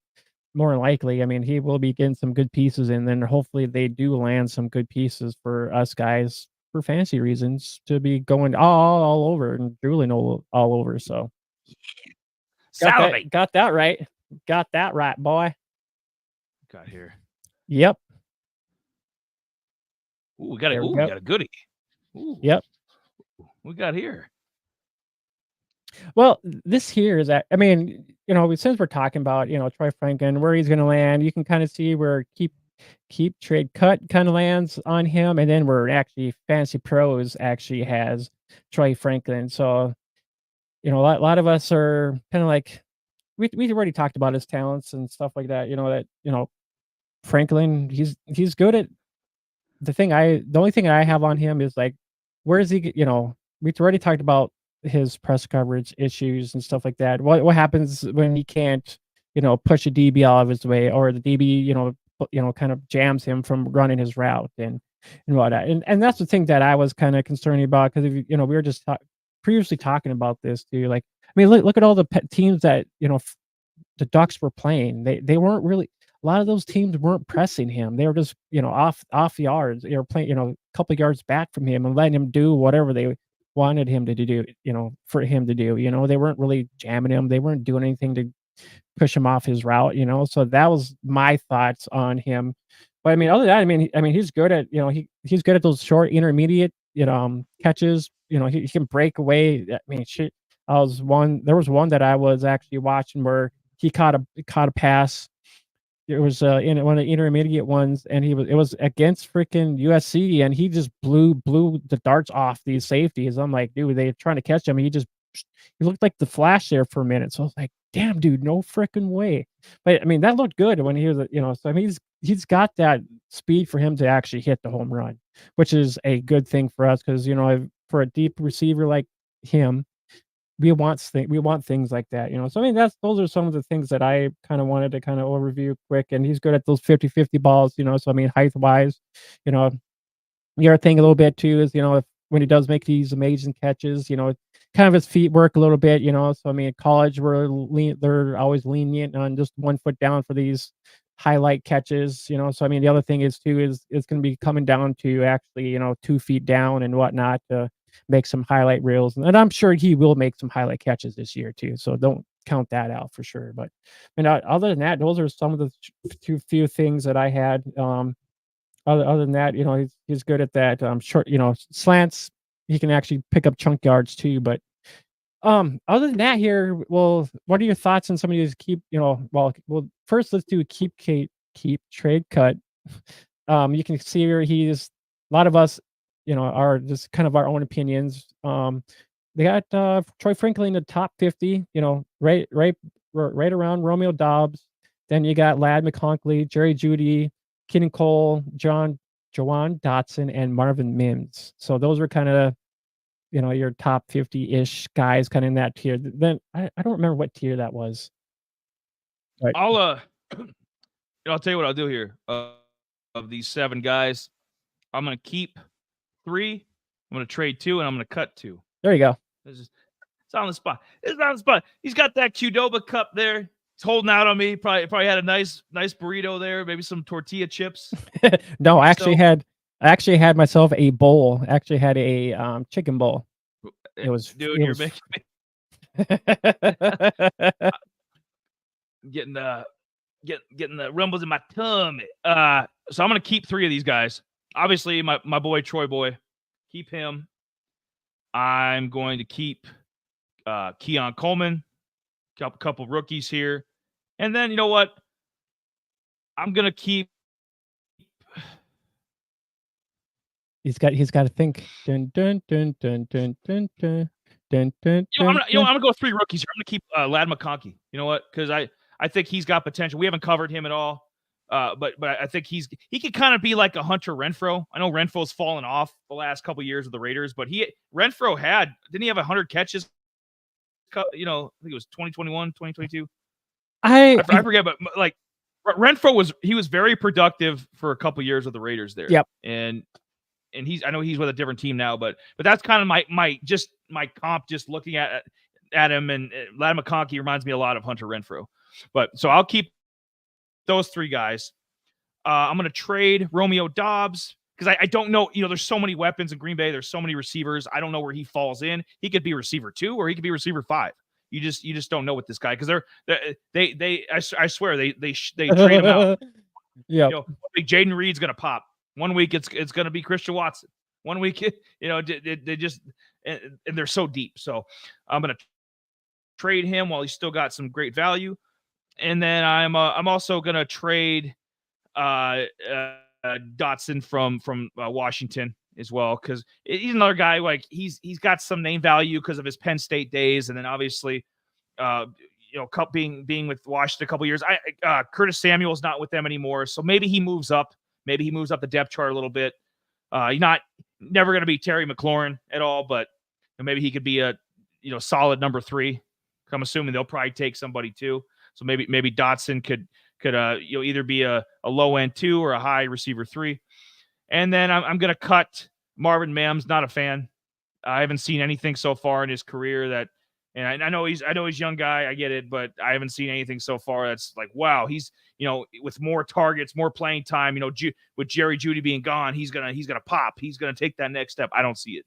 more than likely, I mean, he will be getting some good pieces, and then hopefully they do land some good pieces for us guys for fantasy reasons to be going all over and drooling all over. So Salivate. got that right. Got that right, boy. Got here. Yep. Ooh, we got There a we go. goodie. Ooh. Yep. We got here. Well, this here is that, I mean, since we're talking about, Troy Franklin, where he's gonna land, you can kind of see where keep trade cut kind of lands on him, and then where actually Fantasy Pros actually has Troy Franklin. So, a lot of us are kind of like we already talked about his talents and stuff like that. Franklin, he's good at the only thing I have on him is like, where is he? We've already talked about his press coverage issues and stuff like that. What happens when he can't, push a DB out of his way, or the DB, kind of jams him from running his route and whatnot. And that's the thing that I was kind of concerned about because we were just previously talking about this too. Like, I mean, look at all the teams that the Ducks were playing. They weren't really, a lot of those teams weren't pressing him. They were just, off yards. They were playing, a couple yards back from him and letting him do whatever they wanted him to do, for him to do. They weren't really jamming him. They weren't doing anything to push him off his route, So that was my thoughts on him. But I mean, other than that, I mean, he's good at, he's good at those short intermediate, catches. He can break away. I mean, shit. There was one that I was actually watching where he caught a pass. It was in one of the intermediate ones, and it was against freaking USC, and he just blew the darts off these safeties. I'm like, dude, they're trying to catch him. He looked like the Flash there for a minute. So I was like, damn, dude, no freaking way. But I mean, that looked good when he was, So I mean, he's got that speed for him to actually hit the home run, which is a good thing for us because for a deep receiver like him, we want things like that. So I mean, those are some of the things that I kind of wanted to kind of overview quick. And he's good at those 50-50 balls. So I mean, height wise, you know, the other thing a little bit too is, if when he does make these amazing catches, kind of his feet work a little bit, So I mean, at college they're always lenient on just 1 foot down for these highlight catches, So I mean, the other thing is too is it's going to be coming down to actually, 2 feet down and whatnot to make some highlight reels, and I'm sure he will make some highlight catches this year too. So don't count that out for sure. But other than that, those are some of the few things that I had. Other than that, he's good at that, short, slants. He can actually pick up chunk yards too, but, other than that here, well, what are your thoughts on some of these first let's do keep trade cut. You can see where he's a lot of us, are just kind of our own opinions. They got, Troy Franklin in the top 50, right around Romeo Dobbs. Then you got Ladd McConkey, Jerry Jeudy, Keaton Cole, Jawan Dotson, and Marvin Mims. So those were kind of, your top 50-ish guys kind of in that tier. Then I don't remember what tier that was. Right. I'll tell you what I'll do here. Of these 7 guys, I'm gonna keep 3. I'm gonna trade 2, and I'm gonna cut 2. There you go. It's on the spot. It's on the spot. He's got that Qdoba cup there. He's holding out on me. Probably had a nice burrito there. Maybe some tortilla chips. No, I actually had myself a bowl. I actually had a chicken bowl. It was, dude. You're making me getting the rumbles in my tummy. So I'm gonna keep 3 of these guys. Obviously, my boy Troy Boy, keep him. I'm going to keep Keon Coleman, couple rookies here, and then you know what? I'm gonna keep. He's got to think. Dun dun dun dun dun dun dun dun dun dun I'm dun. gonna go 3 rookies here. I'm gonna keep Lad McConkey. You know what? Because I think he's got potential. We haven't covered him at all. But I think he could kind of be like a Hunter Renfrow. I know Renfro's fallen off the last couple years with the Raiders, but Renfro didn't he have 100 catches? You know, I think it was 2021, 2022. I forget, but like Renfro was very productive for a couple years with the Raiders there, Yep. and I know he's with a different team now, but that's kind of my comp. Just looking at him, and Lad McConkey reminds me a lot of Hunter Renfro. But so I'll keep those 3 guys. I'm going to trade Romeo Dobbs because I don't know. You know, there's so many weapons in Green Bay. There's so many receivers. I don't know where he falls in. He could be receiver 2 or he could be receiver 5. You just don't know with this guy because I swear they trade him out. Yep. You know, Jaden Reed's going to pop. One week it's going to be Christian Watson. One week, you know, they just and they're so deep. So I'm going to trade him while he's still got some great value, and then I'm also going to trade Dotson from Washington as well because he's another guy like he's got some name value because of his Penn State days, and then obviously you know, being with Washington a couple years. Curtis Samuel's not with them anymore, so maybe he moves up. Maybe he moves up the depth chart a little bit. He's never going to be Terry McLaurin at all, but maybe he could be a solid number 3. I'm assuming they'll probably take somebody too. So maybe Dotson could either be a low end 2 or a high receiver 3. And then I'm going to cut Marvin Mims. Not a fan. I haven't seen anything so far in his career that. And I know he's a young guy. I get it, but I haven't seen anything so far that's like, wow, he's with more targets, more playing time. With Jerry Jeudy being gone, he's gonna pop. He's gonna take that next step. I don't see it.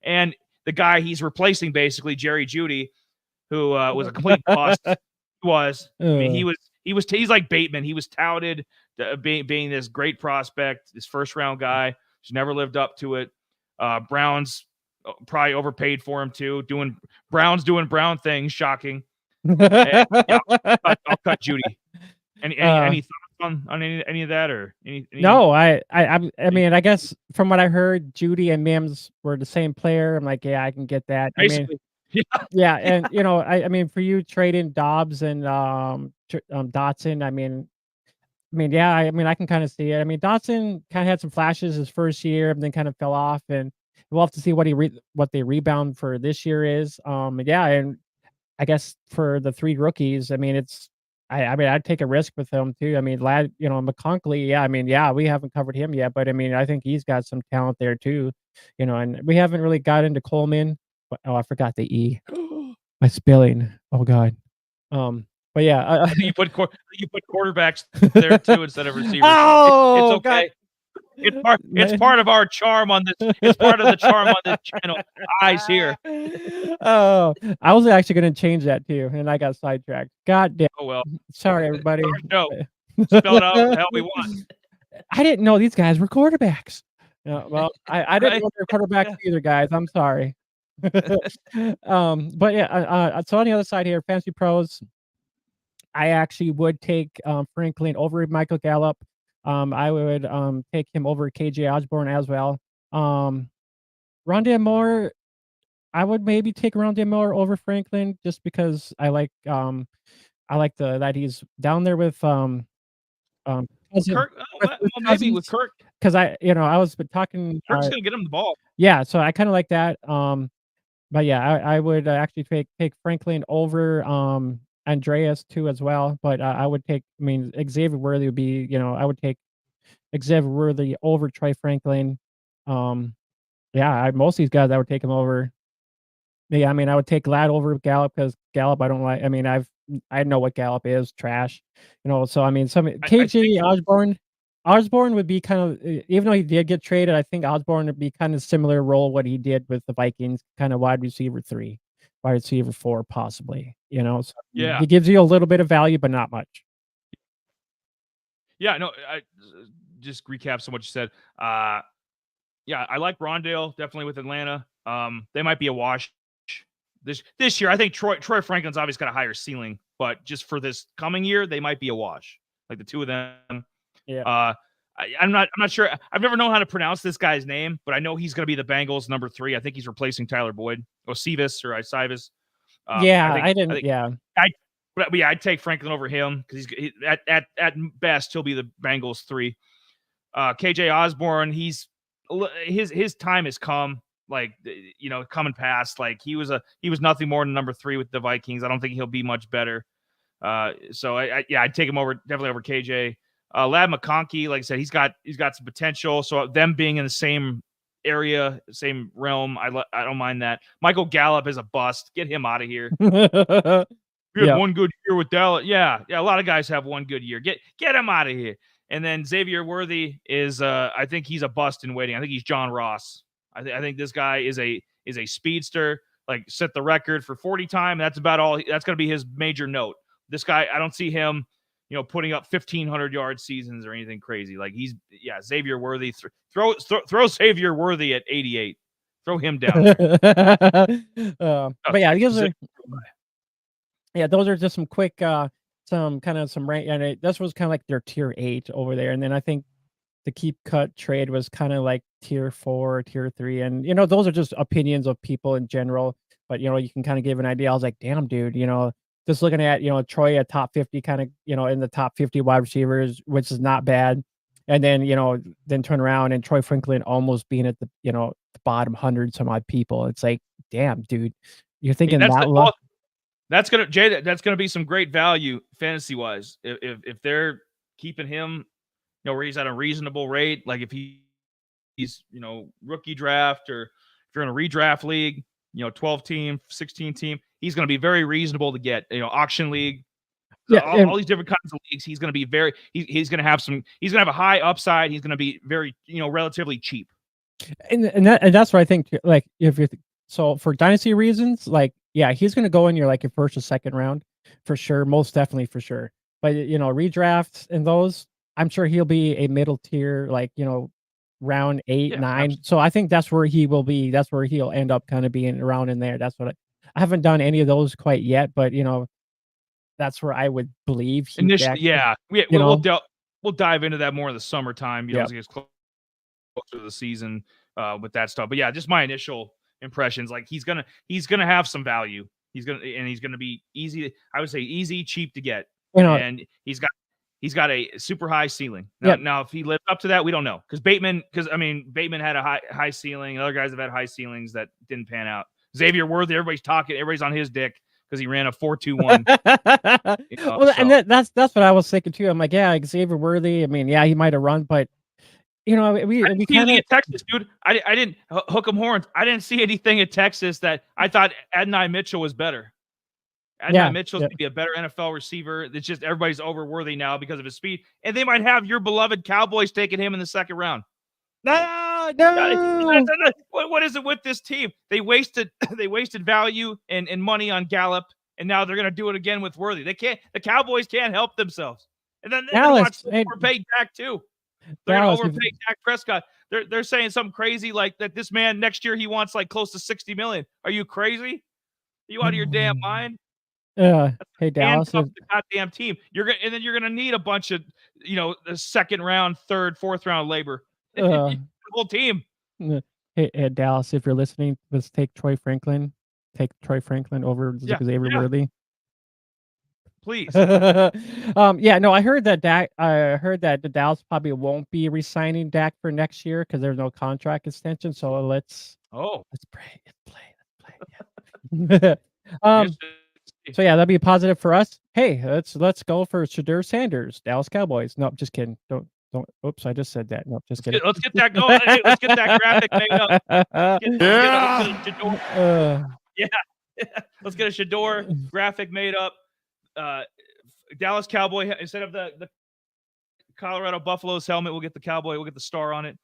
And the guy he's replacing, basically Jerry Jeudy, who was a complete bust. I mean, he's like Bateman. He was touted being this great prospect, this first round guy. He's never lived up to it. Browns probably overpaid for him too. Brown's doing Brown things, shocking. And, yeah, I'll cut Jeudy. Any thoughts on any of that or any? No, I mean, I guess from what I heard, Jeudy and Mims were the same player. I'm like, yeah, I can get that. Basically, I mean, yeah, and I mean, for you trading Dobbs and Dotson, I mean, yeah, I mean, I can kind of see it. I mean, Dotson kind of had some flashes his first year, and then kind of fell off, and we'll have to see what the rebound for this year is. Yeah, and I guess for the 3 rookies, I mean, I mean, I'd take a risk with them too. I mean, McConkey, yeah, I mean, yeah, we haven't covered him yet, but I mean, I think he's got some talent there too, and we haven't really got into Coleman. Oh, I forgot the E. My spelling. Oh God. But yeah, I think you put quarterbacks there too instead of receivers. It's oh, God. okay. It's part of our charm on this. It's part of the charm on this channel. Eyes here. Oh, I was actually gonna change that too, and I got sidetracked. God damn. Oh well. Sorry, everybody. No. Spell it out the hell we want. I didn't know these guys were quarterbacks. Well, I didn't Right? know they were quarterbacks either, guys. I'm sorry. But yeah, so on the other side here, Fantasy Pros, I actually would take Franklin over Michael Gallup. I would take him over KJ Osborne as well. Rondé Moore, I would maybe take Rondé Moore over Franklin just because I like that he's down there with Kirk, well, maybe with Kirk. Because I was talking. Kirk's gonna get him the ball. Yeah, so I kind of like that. But yeah, I would actually take Franklin over Andreas too as well. But I would take. I mean, Xavier Worthy would be. I would take Xavier Worthy over Troy Franklin. Yeah, most of these guys I would take him over. Yeah, I mean, I would take Glad over Gallup because Gallup I don't like. I mean, I know what Gallup is, trash. So I mean, KJ Osborne would be kind of, even though he did get traded, I think Osborne would be kind of similar role what he did with the Vikings, kind of wide receiver 3, wide receiver 4, possibly. So Yeah. he gives you a little bit of value, but not much. Yeah, no, I just recap some what you said. Yeah, I like Rondale definitely with Atlanta. They might be a wash this year. I think Troy Franklin's obviously got a higher ceiling, but just for this coming year, they might be a wash. Like the two of them. Yeah. I'm not sure. I've never known how to pronounce this guy's name, but I know he's going to be the Bengals number 3. I think he's replacing Tyler Boyd or Cevis or Isivas. Yeah, I didn't. Yeah. But yeah, I'd take Franklin over him because at best he'll be the Bengals 3. KJ Osborne, his time has come. Like, coming past. Like he was nothing more than number 3 with the Vikings. I don't think he'll be much better. So I'd take him definitely over KJ. Lad McConkey, like I said, he's got some potential. So them being in the same area, same realm, I don't mind that. Michael Gallup is a bust. Get him out of here. We had one good year with Dallas. Yeah. A lot of guys have one good year. Get him out of here. And then Xavier Worthy is, I think he's a bust in waiting. I think he's John Ross. I think this guy is a speedster. Like set the record for 40 time. That's about all. That's going to be his major note. This guy, I don't see him, putting up 1,500-yard seasons or anything crazy. Like Xavier Worthy. Throw Xavier Worthy at 88. Throw him down there. But yeah, those are just some quick, some rank, and this was kind of like their tier 8 over there, and then I think the keep cut trade was kind of like tier 4, tier 3, and those are just opinions of people in general. But you can kind of give an idea. I was like, damn, dude, just looking at Troy at top 50, kind of in the top 50 wide receivers, which is not bad. And then then turn around and Troy Franklin almost being at the the bottom 100 some odd people. It's like, damn, dude, you're thinking that low. That's gonna be some great value fantasy wise if they're keeping him, where he's at a reasonable rate. Like if he's rookie draft, or if you're in a redraft league, 12 team, 16 team, he's going to be very reasonable to get. Auction league, all these different kinds of leagues. He's going to be he's going to have a high upside. He's going to be very relatively cheap. And that's what I think. Like if you're so for dynasty reasons, like he's going to go in your first or second round for sure, most definitely for sure. But redrafts and those, I'm sure he'll be a middle tier, round 8, 9. Absolutely. So I think that's where he will be. That's where he'll end up kind of being around in there. That's what I haven't done any of those quite yet, but that's where I would believe he initially. We'll dive into that more in the summertime. As it gets closer to the season with that stuff. But yeah, just my initial impressions. Like he's gonna have some value. He's gonna be easy. I would say easy, cheap to get. And he's got a super high ceiling. Now, if he lived up to that, we don't know. Because Bateman had a high ceiling. Other guys have had high ceilings that didn't pan out. Xavier Worthy, everybody's on his dick because he ran a 4.21. Well, and that's what I was thinking too. I'm like, Xavier Worthy. I mean, he might have run, but we kind of Texas, dude. I didn't hook 'em horns. I didn't see anything at Texas that I thought Adonai Mitchell was better. Adonai Mitchell's going to be a better NFL receiver. It's just everybody's over Worthy now because of his speed. And they might have your beloved Cowboys taking him in the second round. No. What is it with this team? They wasted value and money on Gallup, and now they're going to do it again with Worthy. The Cowboys can't help themselves. And then they're going to overpay Dak too. They're going to overpay Dak Prescott. They're saying something crazy like that this man next year he wants close to $60 million. Are you crazy? Are you out of your damn mind? Hey Dallas, the goddamn team. You're gonna need a bunch of the second round, third, fourth round labor. The whole team. Hey Dallas, if you're listening, let's take Troy Franklin. Take Troy Franklin over Xavier Worthy. Please. No, I heard that the Dallas probably won't be re-signing Dak for next year because there's no contract extension. So let's pray. Let's play. Yeah. So that'd be positive for us. Hey, let's go for Shedeur Sanders, Dallas Cowboys. No, just kidding. Don't. Oops, I just said that. No, just kidding. Let's get that going. Hey, let's get that graphic made up. Let's get a Shedeur graphic made up. Dallas Cowboy instead of the Colorado Buffaloes helmet, we'll get the Cowboy. We'll get the star on it.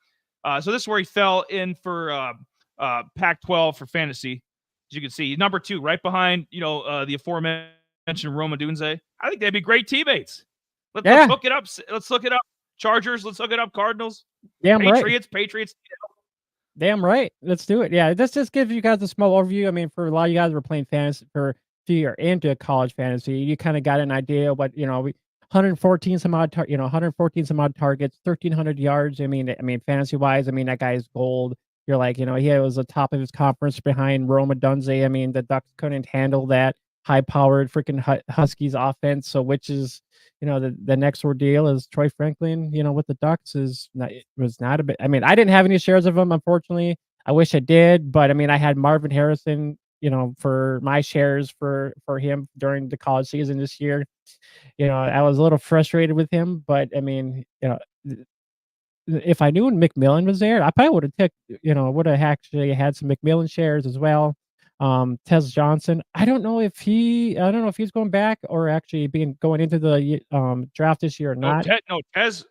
So this is where he fell in for Pac-12 for fantasy. As you can see, number 2, right behind, the aforementioned Roma Dunze. I think they'd be great teammates. Let's hook it up. Let's look it up. Chargers. Let's hook it up. Cardinals. Yeah, Patriots. Right. Patriots. Damn right. Let's do it. Yeah, this just gives you guys a small overview. I mean, for a lot of you guys who are playing fantasy for if you're into college fantasy, you kind of got an idea what, 114 some odd 114 some odd targets, 1,300 yards. I mean, fantasy wise, I mean, that guy's gold. You're like, he was the top of his conference behind Roma Dunze. I mean, the Ducks couldn't handle that high powered freaking Huskies offense. So, which is, the next ordeal is Troy Franklin, with the Ducks is not, it was not a bit. I mean, I didn't have any shares of him, unfortunately. I wish I did, but I mean, I had Marvin Harrison, for my shares for him during the college season this year. I was a little frustrated with him, but I mean, if I knew McMillan was there, I probably would have took, would have actually had some McMillan shares as well. Tez Johnson, I don't know if he's going back or actually being going into the draft this year or No, not. Tez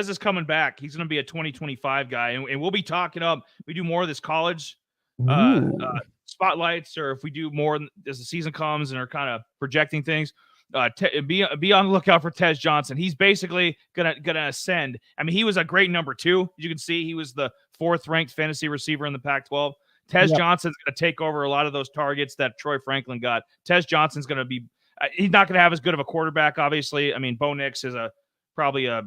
is coming back. He's going to be a 2025 guy, and we'll be talking up. We do more of this college Ooh. spotlights, or if we do more as the season comes and are kind of projecting things. Be on the lookout for Tez Johnson. He's basically gonna ascend. I mean, he was a great number 2. As you can see, he was the 4th ranked fantasy receiver in the Pac-12. Tez Yep. Johnson's going to take over a lot of those targets that Troy Franklin got. Tez Johnson's going to be. He's not going to have as good of a quarterback, obviously. I mean, Bo Nix is probably a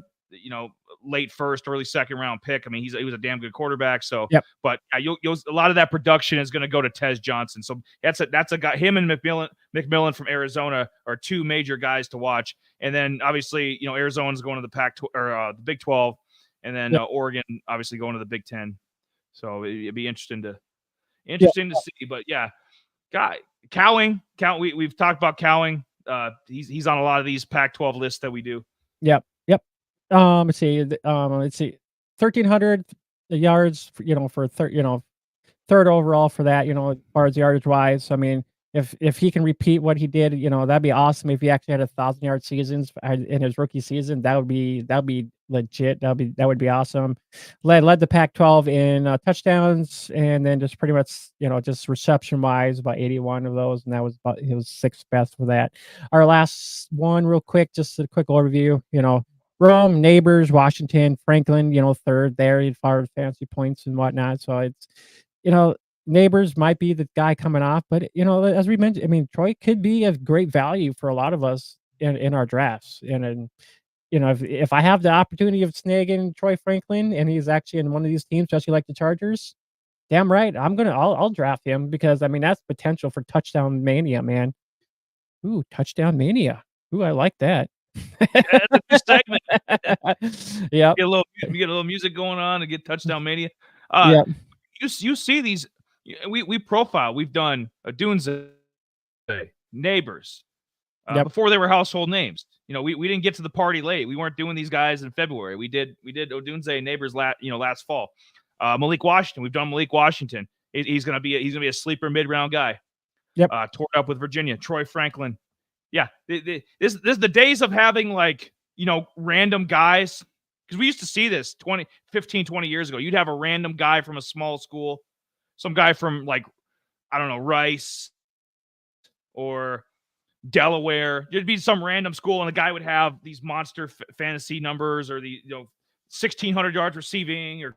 late first, early second round pick. I mean, he was a damn good quarterback. So, Yep. but you'll a lot of that production is going to go to Tez Johnson. So that's a guy. Him and McMillan from Arizona are 2 major guys to watch. And then obviously, Arizona's going to the the Big 12, and then Yep. Oregon obviously going to the Big 10. So it'd be interesting to Yep. see. But yeah, guy Cowing. We've talked about Cowing. He's on a lot of these Pac-12 lists that we do. Yep. Yep. Let's see, 1,300 yards, for third overall for that, as far as yardage wise. I mean, if he can repeat what he did, that'd be awesome. If he actually had 1,000-yard seasons in his rookie season, that would be legit. That would be awesome. Led the Pac-12 in touchdowns, and then just pretty much, just reception wise, about 81 of those, and that was about he was 6th best for that. Our last one, real quick, just a quick overview. Rome, Neighbors, Washington, Franklin, 3rd there as far as fantasy points and whatnot. So it's, you know, Neighbors might be the guy coming off, but as we mentioned, I mean, Troy could be a great value for a lot of us in our drafts. And if I have the opportunity of snagging Troy Franklin and he's actually in one of these teams, especially like the Chargers, damn right, I'll draft him because I mean that's potential for touchdown mania, man. Ooh, touchdown mania. Ooh, I like that. Yeah, that's a new segment. Yep. We get a little music going on and get touchdown mania. Yep. You see these. We profile. We've done a Dunze, Neighbors, Yep. before they were household names. We didn't get to the party late. We weren't doing these guys in February. We did Odunze and Neighbors last fall. Malik Washington. We've done Malik Washington. He's gonna be a sleeper mid-round guy. Yep. Tore up with Virginia. Troy Franklin. Yeah, this is the days of having random guys, because we used to see this 15-20 years ago. You'd have a random guy from a small school, some guy from I don't know, Rice or Delaware. There'd be some random school, and the guy would have these monster fantasy numbers or the 1,600 yards receiving or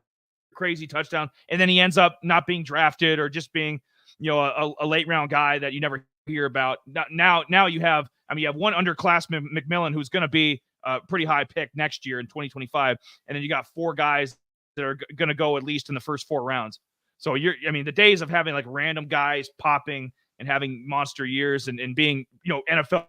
crazy touchdown, and then he ends up not being drafted or just being a late round guy that you never hear about. Now you have one underclassman McMillan who's going to be a pretty high pick next year in 2025, and then you got 4 guys that are going to go at least in the first 4 rounds. So the days of having random guys popping and having monster years and being NFL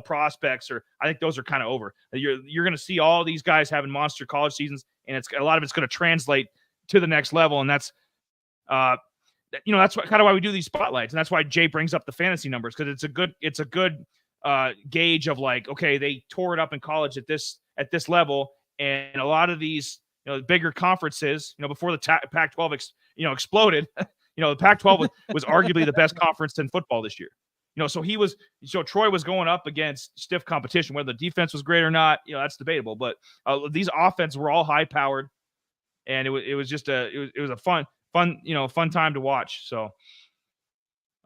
prospects, I think those are kind of over. You're going to see all these guys having monster college seasons, and a lot of it's going to translate to the next level, and that's that's kind of why we do these spotlights, and that's why Jay brings up the fantasy numbers, because it's a good gauge of okay, they tore it up in college at this level, and a lot of these bigger conferences, before the Pac-12 exploded, the Pac-12 was arguably the best conference in football this year. So Troy was going up against stiff competition. Whether the defense was great or not, that's debatable. But these offenses were all high powered, and it was just a fun time to watch. So,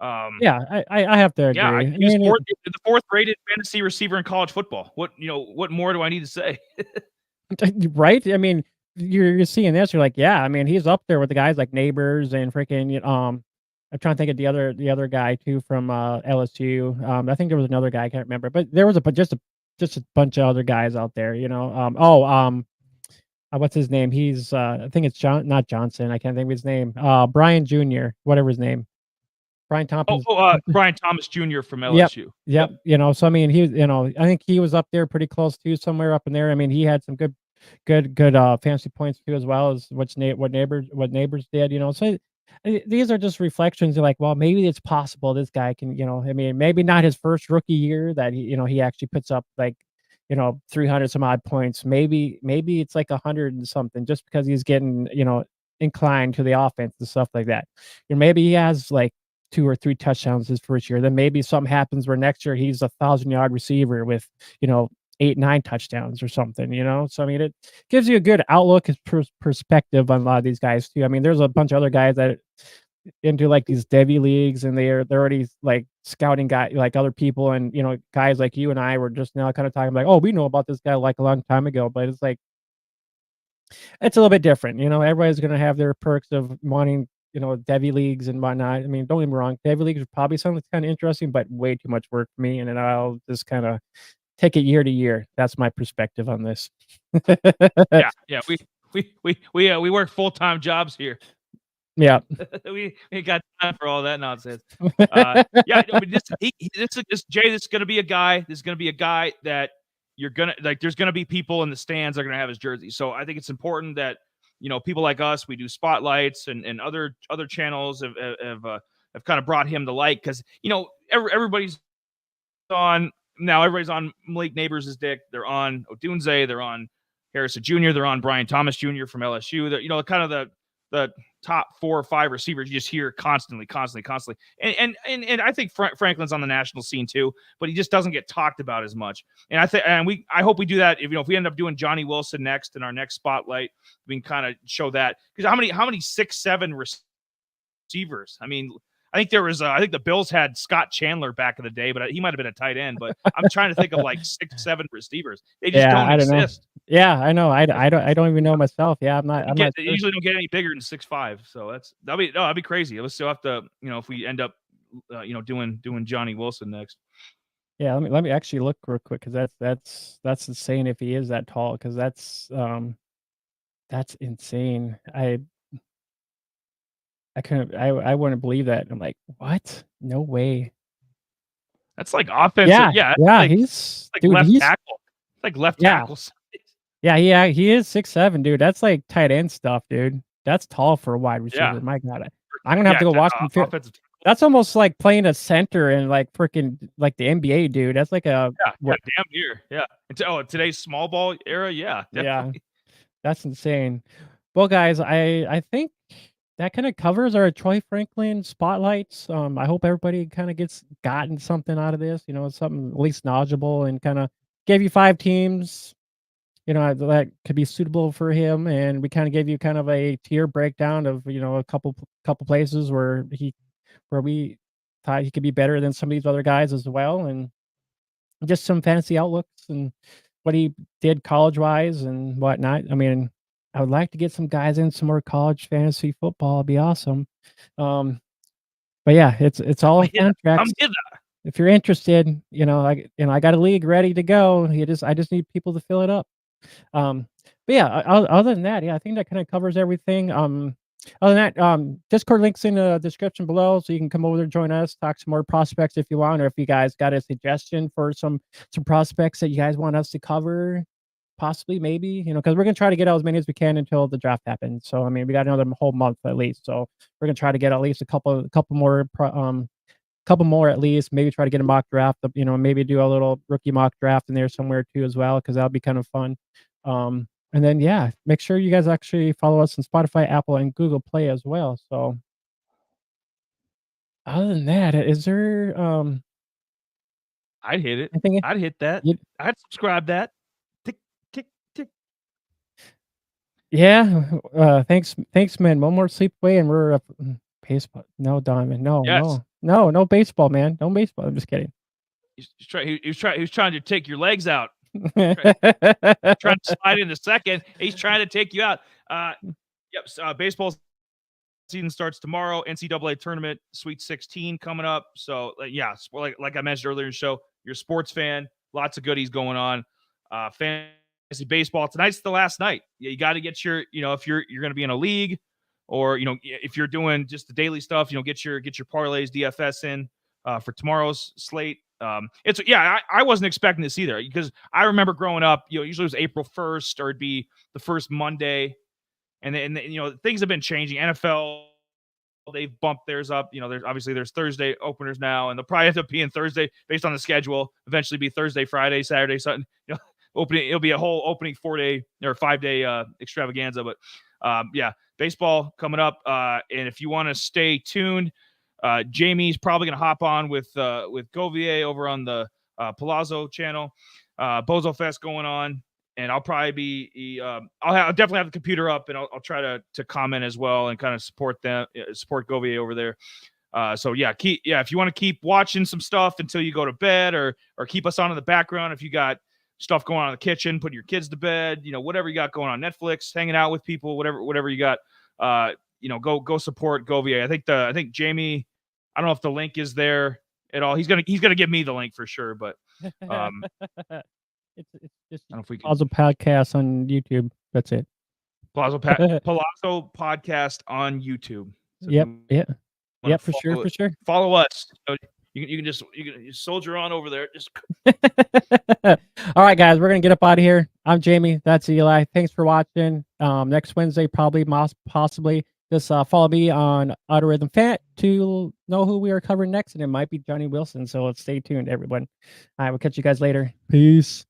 Yeah, I have to yeah, agree. he was the 4th rated fantasy receiver in college football. What more do I need to say? Right? I mean, you're seeing this, you're like, yeah, I mean, he's up there with the guys like Neighbors and freaking, I'm trying to think of the other guy too from, LSU. I think there was another guy, I can't remember, but there was a but just a bunch of other guys out there, you know. What's his name? He's, I think it's not Johnson, I can't think of his name. Brian Jr., whatever his name. Brian Tompkins. Brian Thomas Jr. from Yep, LSU. yep, Yep. you know, so I mean, I think he was up there pretty close too, somewhere up in there. I mean, he had some good, fantasy points too, as well as what neighbors did, you know. So, these are just reflections of like, well, maybe it's possible this guy can, I mean, maybe not his first rookie year that he actually puts up like, 300 some odd points. Maybe it's like 100 and something just because he's getting, inclined to the offense and stuff like that. Maybe he has like 2 or 3 touchdowns his first year. Then maybe something happens where next year he's a 1,000-yard receiver with, 8, 9 touchdowns or something, you know? So, I mean, it gives you a good outlook and perspective on a lot of these guys too. I mean, there's a bunch of other guys that into, like, these Devy leagues, and they're already, like, scouting like, other people, and, guys like you and I were just now kinda talking like, "Oh, we know about this guy, like, a long time ago," but it's like it's a little bit different, everybody's gonna have their perks of wanting, Devy leagues and whatnot. I mean, don't get me wrong, Devy leagues are probably something that's kinda interesting, but way too much work for me, and then I'll just kinda take it year to year. That's my perspective on this. Yeah, yeah. We work full-time jobs here. Yeah. We ain't got time for all that nonsense. Yeah, I mean, this is gonna be a guy. This is gonna be a guy that you're gonna like. There's gonna be people in the stands that are gonna have his jersey. So I think it's important that people like us, we do spotlights, and other channels have kind of brought him to light because everybody's on now. Everybody's on Malik Neighbors' dick. They're on Odunze. They're on Harrison Jr. They're on Brian Thomas Jr. from LSU. They're kind of the top 4 or 5 receivers you just hear constantly. And I think Franklin's on the national scene too, but he just doesn't get talked about as much. And I hope we do that. If we end up doing Johnny Wilson next in our next spotlight, we can kind of show that because how many 6'7" receivers? I mean, I think I think the Bills had Scott Chandler back in the day, but he might have been a tight end. But I'm trying to think of like 6'7" receivers. They just Yeah, don't I don't know. exist. Yeah, I know. I don't even know myself. Yeah, I'm not They sure. usually don't get any bigger than 6'5". So that'd be crazy. Let's still have to, if we end up, doing Johnny Wilson next. Yeah, let me actually look real quick because that's insane if he is that tall, because that's insane. I wouldn't believe that. I'm like, "What? No way." That's like offensive. Yeah, Yeah, yeah, it's like dude, left tackle. It's like left yeah. tackle size. Yeah, he is 6'7", dude. That's like tight end stuff, dude. That's tall for a wide Yeah, receiver. My god. I'm gonna have yeah, to go watch some film. offensive tackle. That's almost like playing a center in like freaking like the NBA, dude. That's like a Yeah, yeah, what damn near. Yeah. Today's small ball era. Yeah, yeah, definitely. that's insane. Well, guys, I think that kinda covers our Troy Franklin spotlights. I hope everybody kinda gotten something out of this, something at least knowledgeable, and kinda gave you 5 teams, that could be suitable for him, and we kinda gave you kind of a tier breakdown of, a couple places where we thought he could be better than some of these other guys as well, and just some fantasy outlooks and what he did college-wise and whatnot. I mean, I would like to get some guys in some more college fantasy football, it'd be awesome. Um, but yeah, it's all Come in hither. Come contracts. hither. If you're interested, I got a league ready to go. I just need people to fill it up. But yeah, other than that, yeah, I think that kinda covers everything. Other than that, Discord link's in the description below, so you can come over there and join us, talk some more prospects if you want, or if you guys got a suggestion for some prospects that you guys want us to cover, possibly, maybe, because we're gonna try to get out as many as we can until the draft happens. So, I mean, we got another whole month at least, so we're gonna try to get at least a couple more couple more at least, maybe try to get a mock draft up, maybe do a little rookie mock draft in there somewhere too as well, because that'll be kind of fun. And then, yeah, make sure you guys actually follow us on Spotify, Apple, and Google Play as well. So, other than that, is there, I'd hit it. anything I'd hit that. you I'd subscribe that. Tick, tick, tick. yeah, thanks, man. One more sleep away and we're up. Baseball. No, Diamond. No, Yes. no. No, no baseball, man. No baseball. I'm just kidding. He was trying to take your legs out. Trying to slide into second. He's trying to take you out. Yep. Baseball season starts tomorrow. NCAA tournament, Sweet 16 coming up. So yeah, like I mentioned earlier in the show, you're a sports fan. Lots of goodies going on. Fantasy baseball tonight's the last night. You got to get your, if you're going to be in a league, or if you're doing just the daily stuff, get your parlays, DFS in for tomorrow's slate. I wasn't expecting this either, because I remember growing up, usually it was April 1st, or it'd be the first Monday. And then, things have been changing. NFL, they've bumped theirs up. There's Thursday openers now, and they'll probably end up being Thursday based on the schedule. Eventually be Thursday, Friday, Saturday, something. Opening, it'll be a whole opening 4-day or 5-day extravaganza. But baseball coming up. And if you want to stay tuned, Jamie's probably going to hop on with Govier over on the Palazzo channel. Bozo Fest going on. And I'll probably be, I'll definitely have the computer up, and I'll try to comment as well and kind of support Govier over there. If you want to keep watching some stuff until you go to bed, or keep us on in the background, if you got stuff going on in the kitchen, putting your kids to bed, whatever you got going on, Netflix, hanging out with people, whatever you got, go support Govier. I think Jamie, I don't know if the link is there at all. He's gonna give me the link for sure, but It's just I don't know if we can. Palazzo Podcast on YouTube. That's it. Palazzo Podcast on YouTube. So yep, for sure. Follow us. So you can just soldier on over there. Just all right, guys, we're gonna get up out of here. I'm Jamie. That's Eli. Thanks for watching. Next Wednesday, probably, possibly. Just follow me on Auto Rhythm Fat to know who we are covering next, and it might be Johnny Wilson. So stay tuned, everyone. All right, we'll catch you guys later. Peace.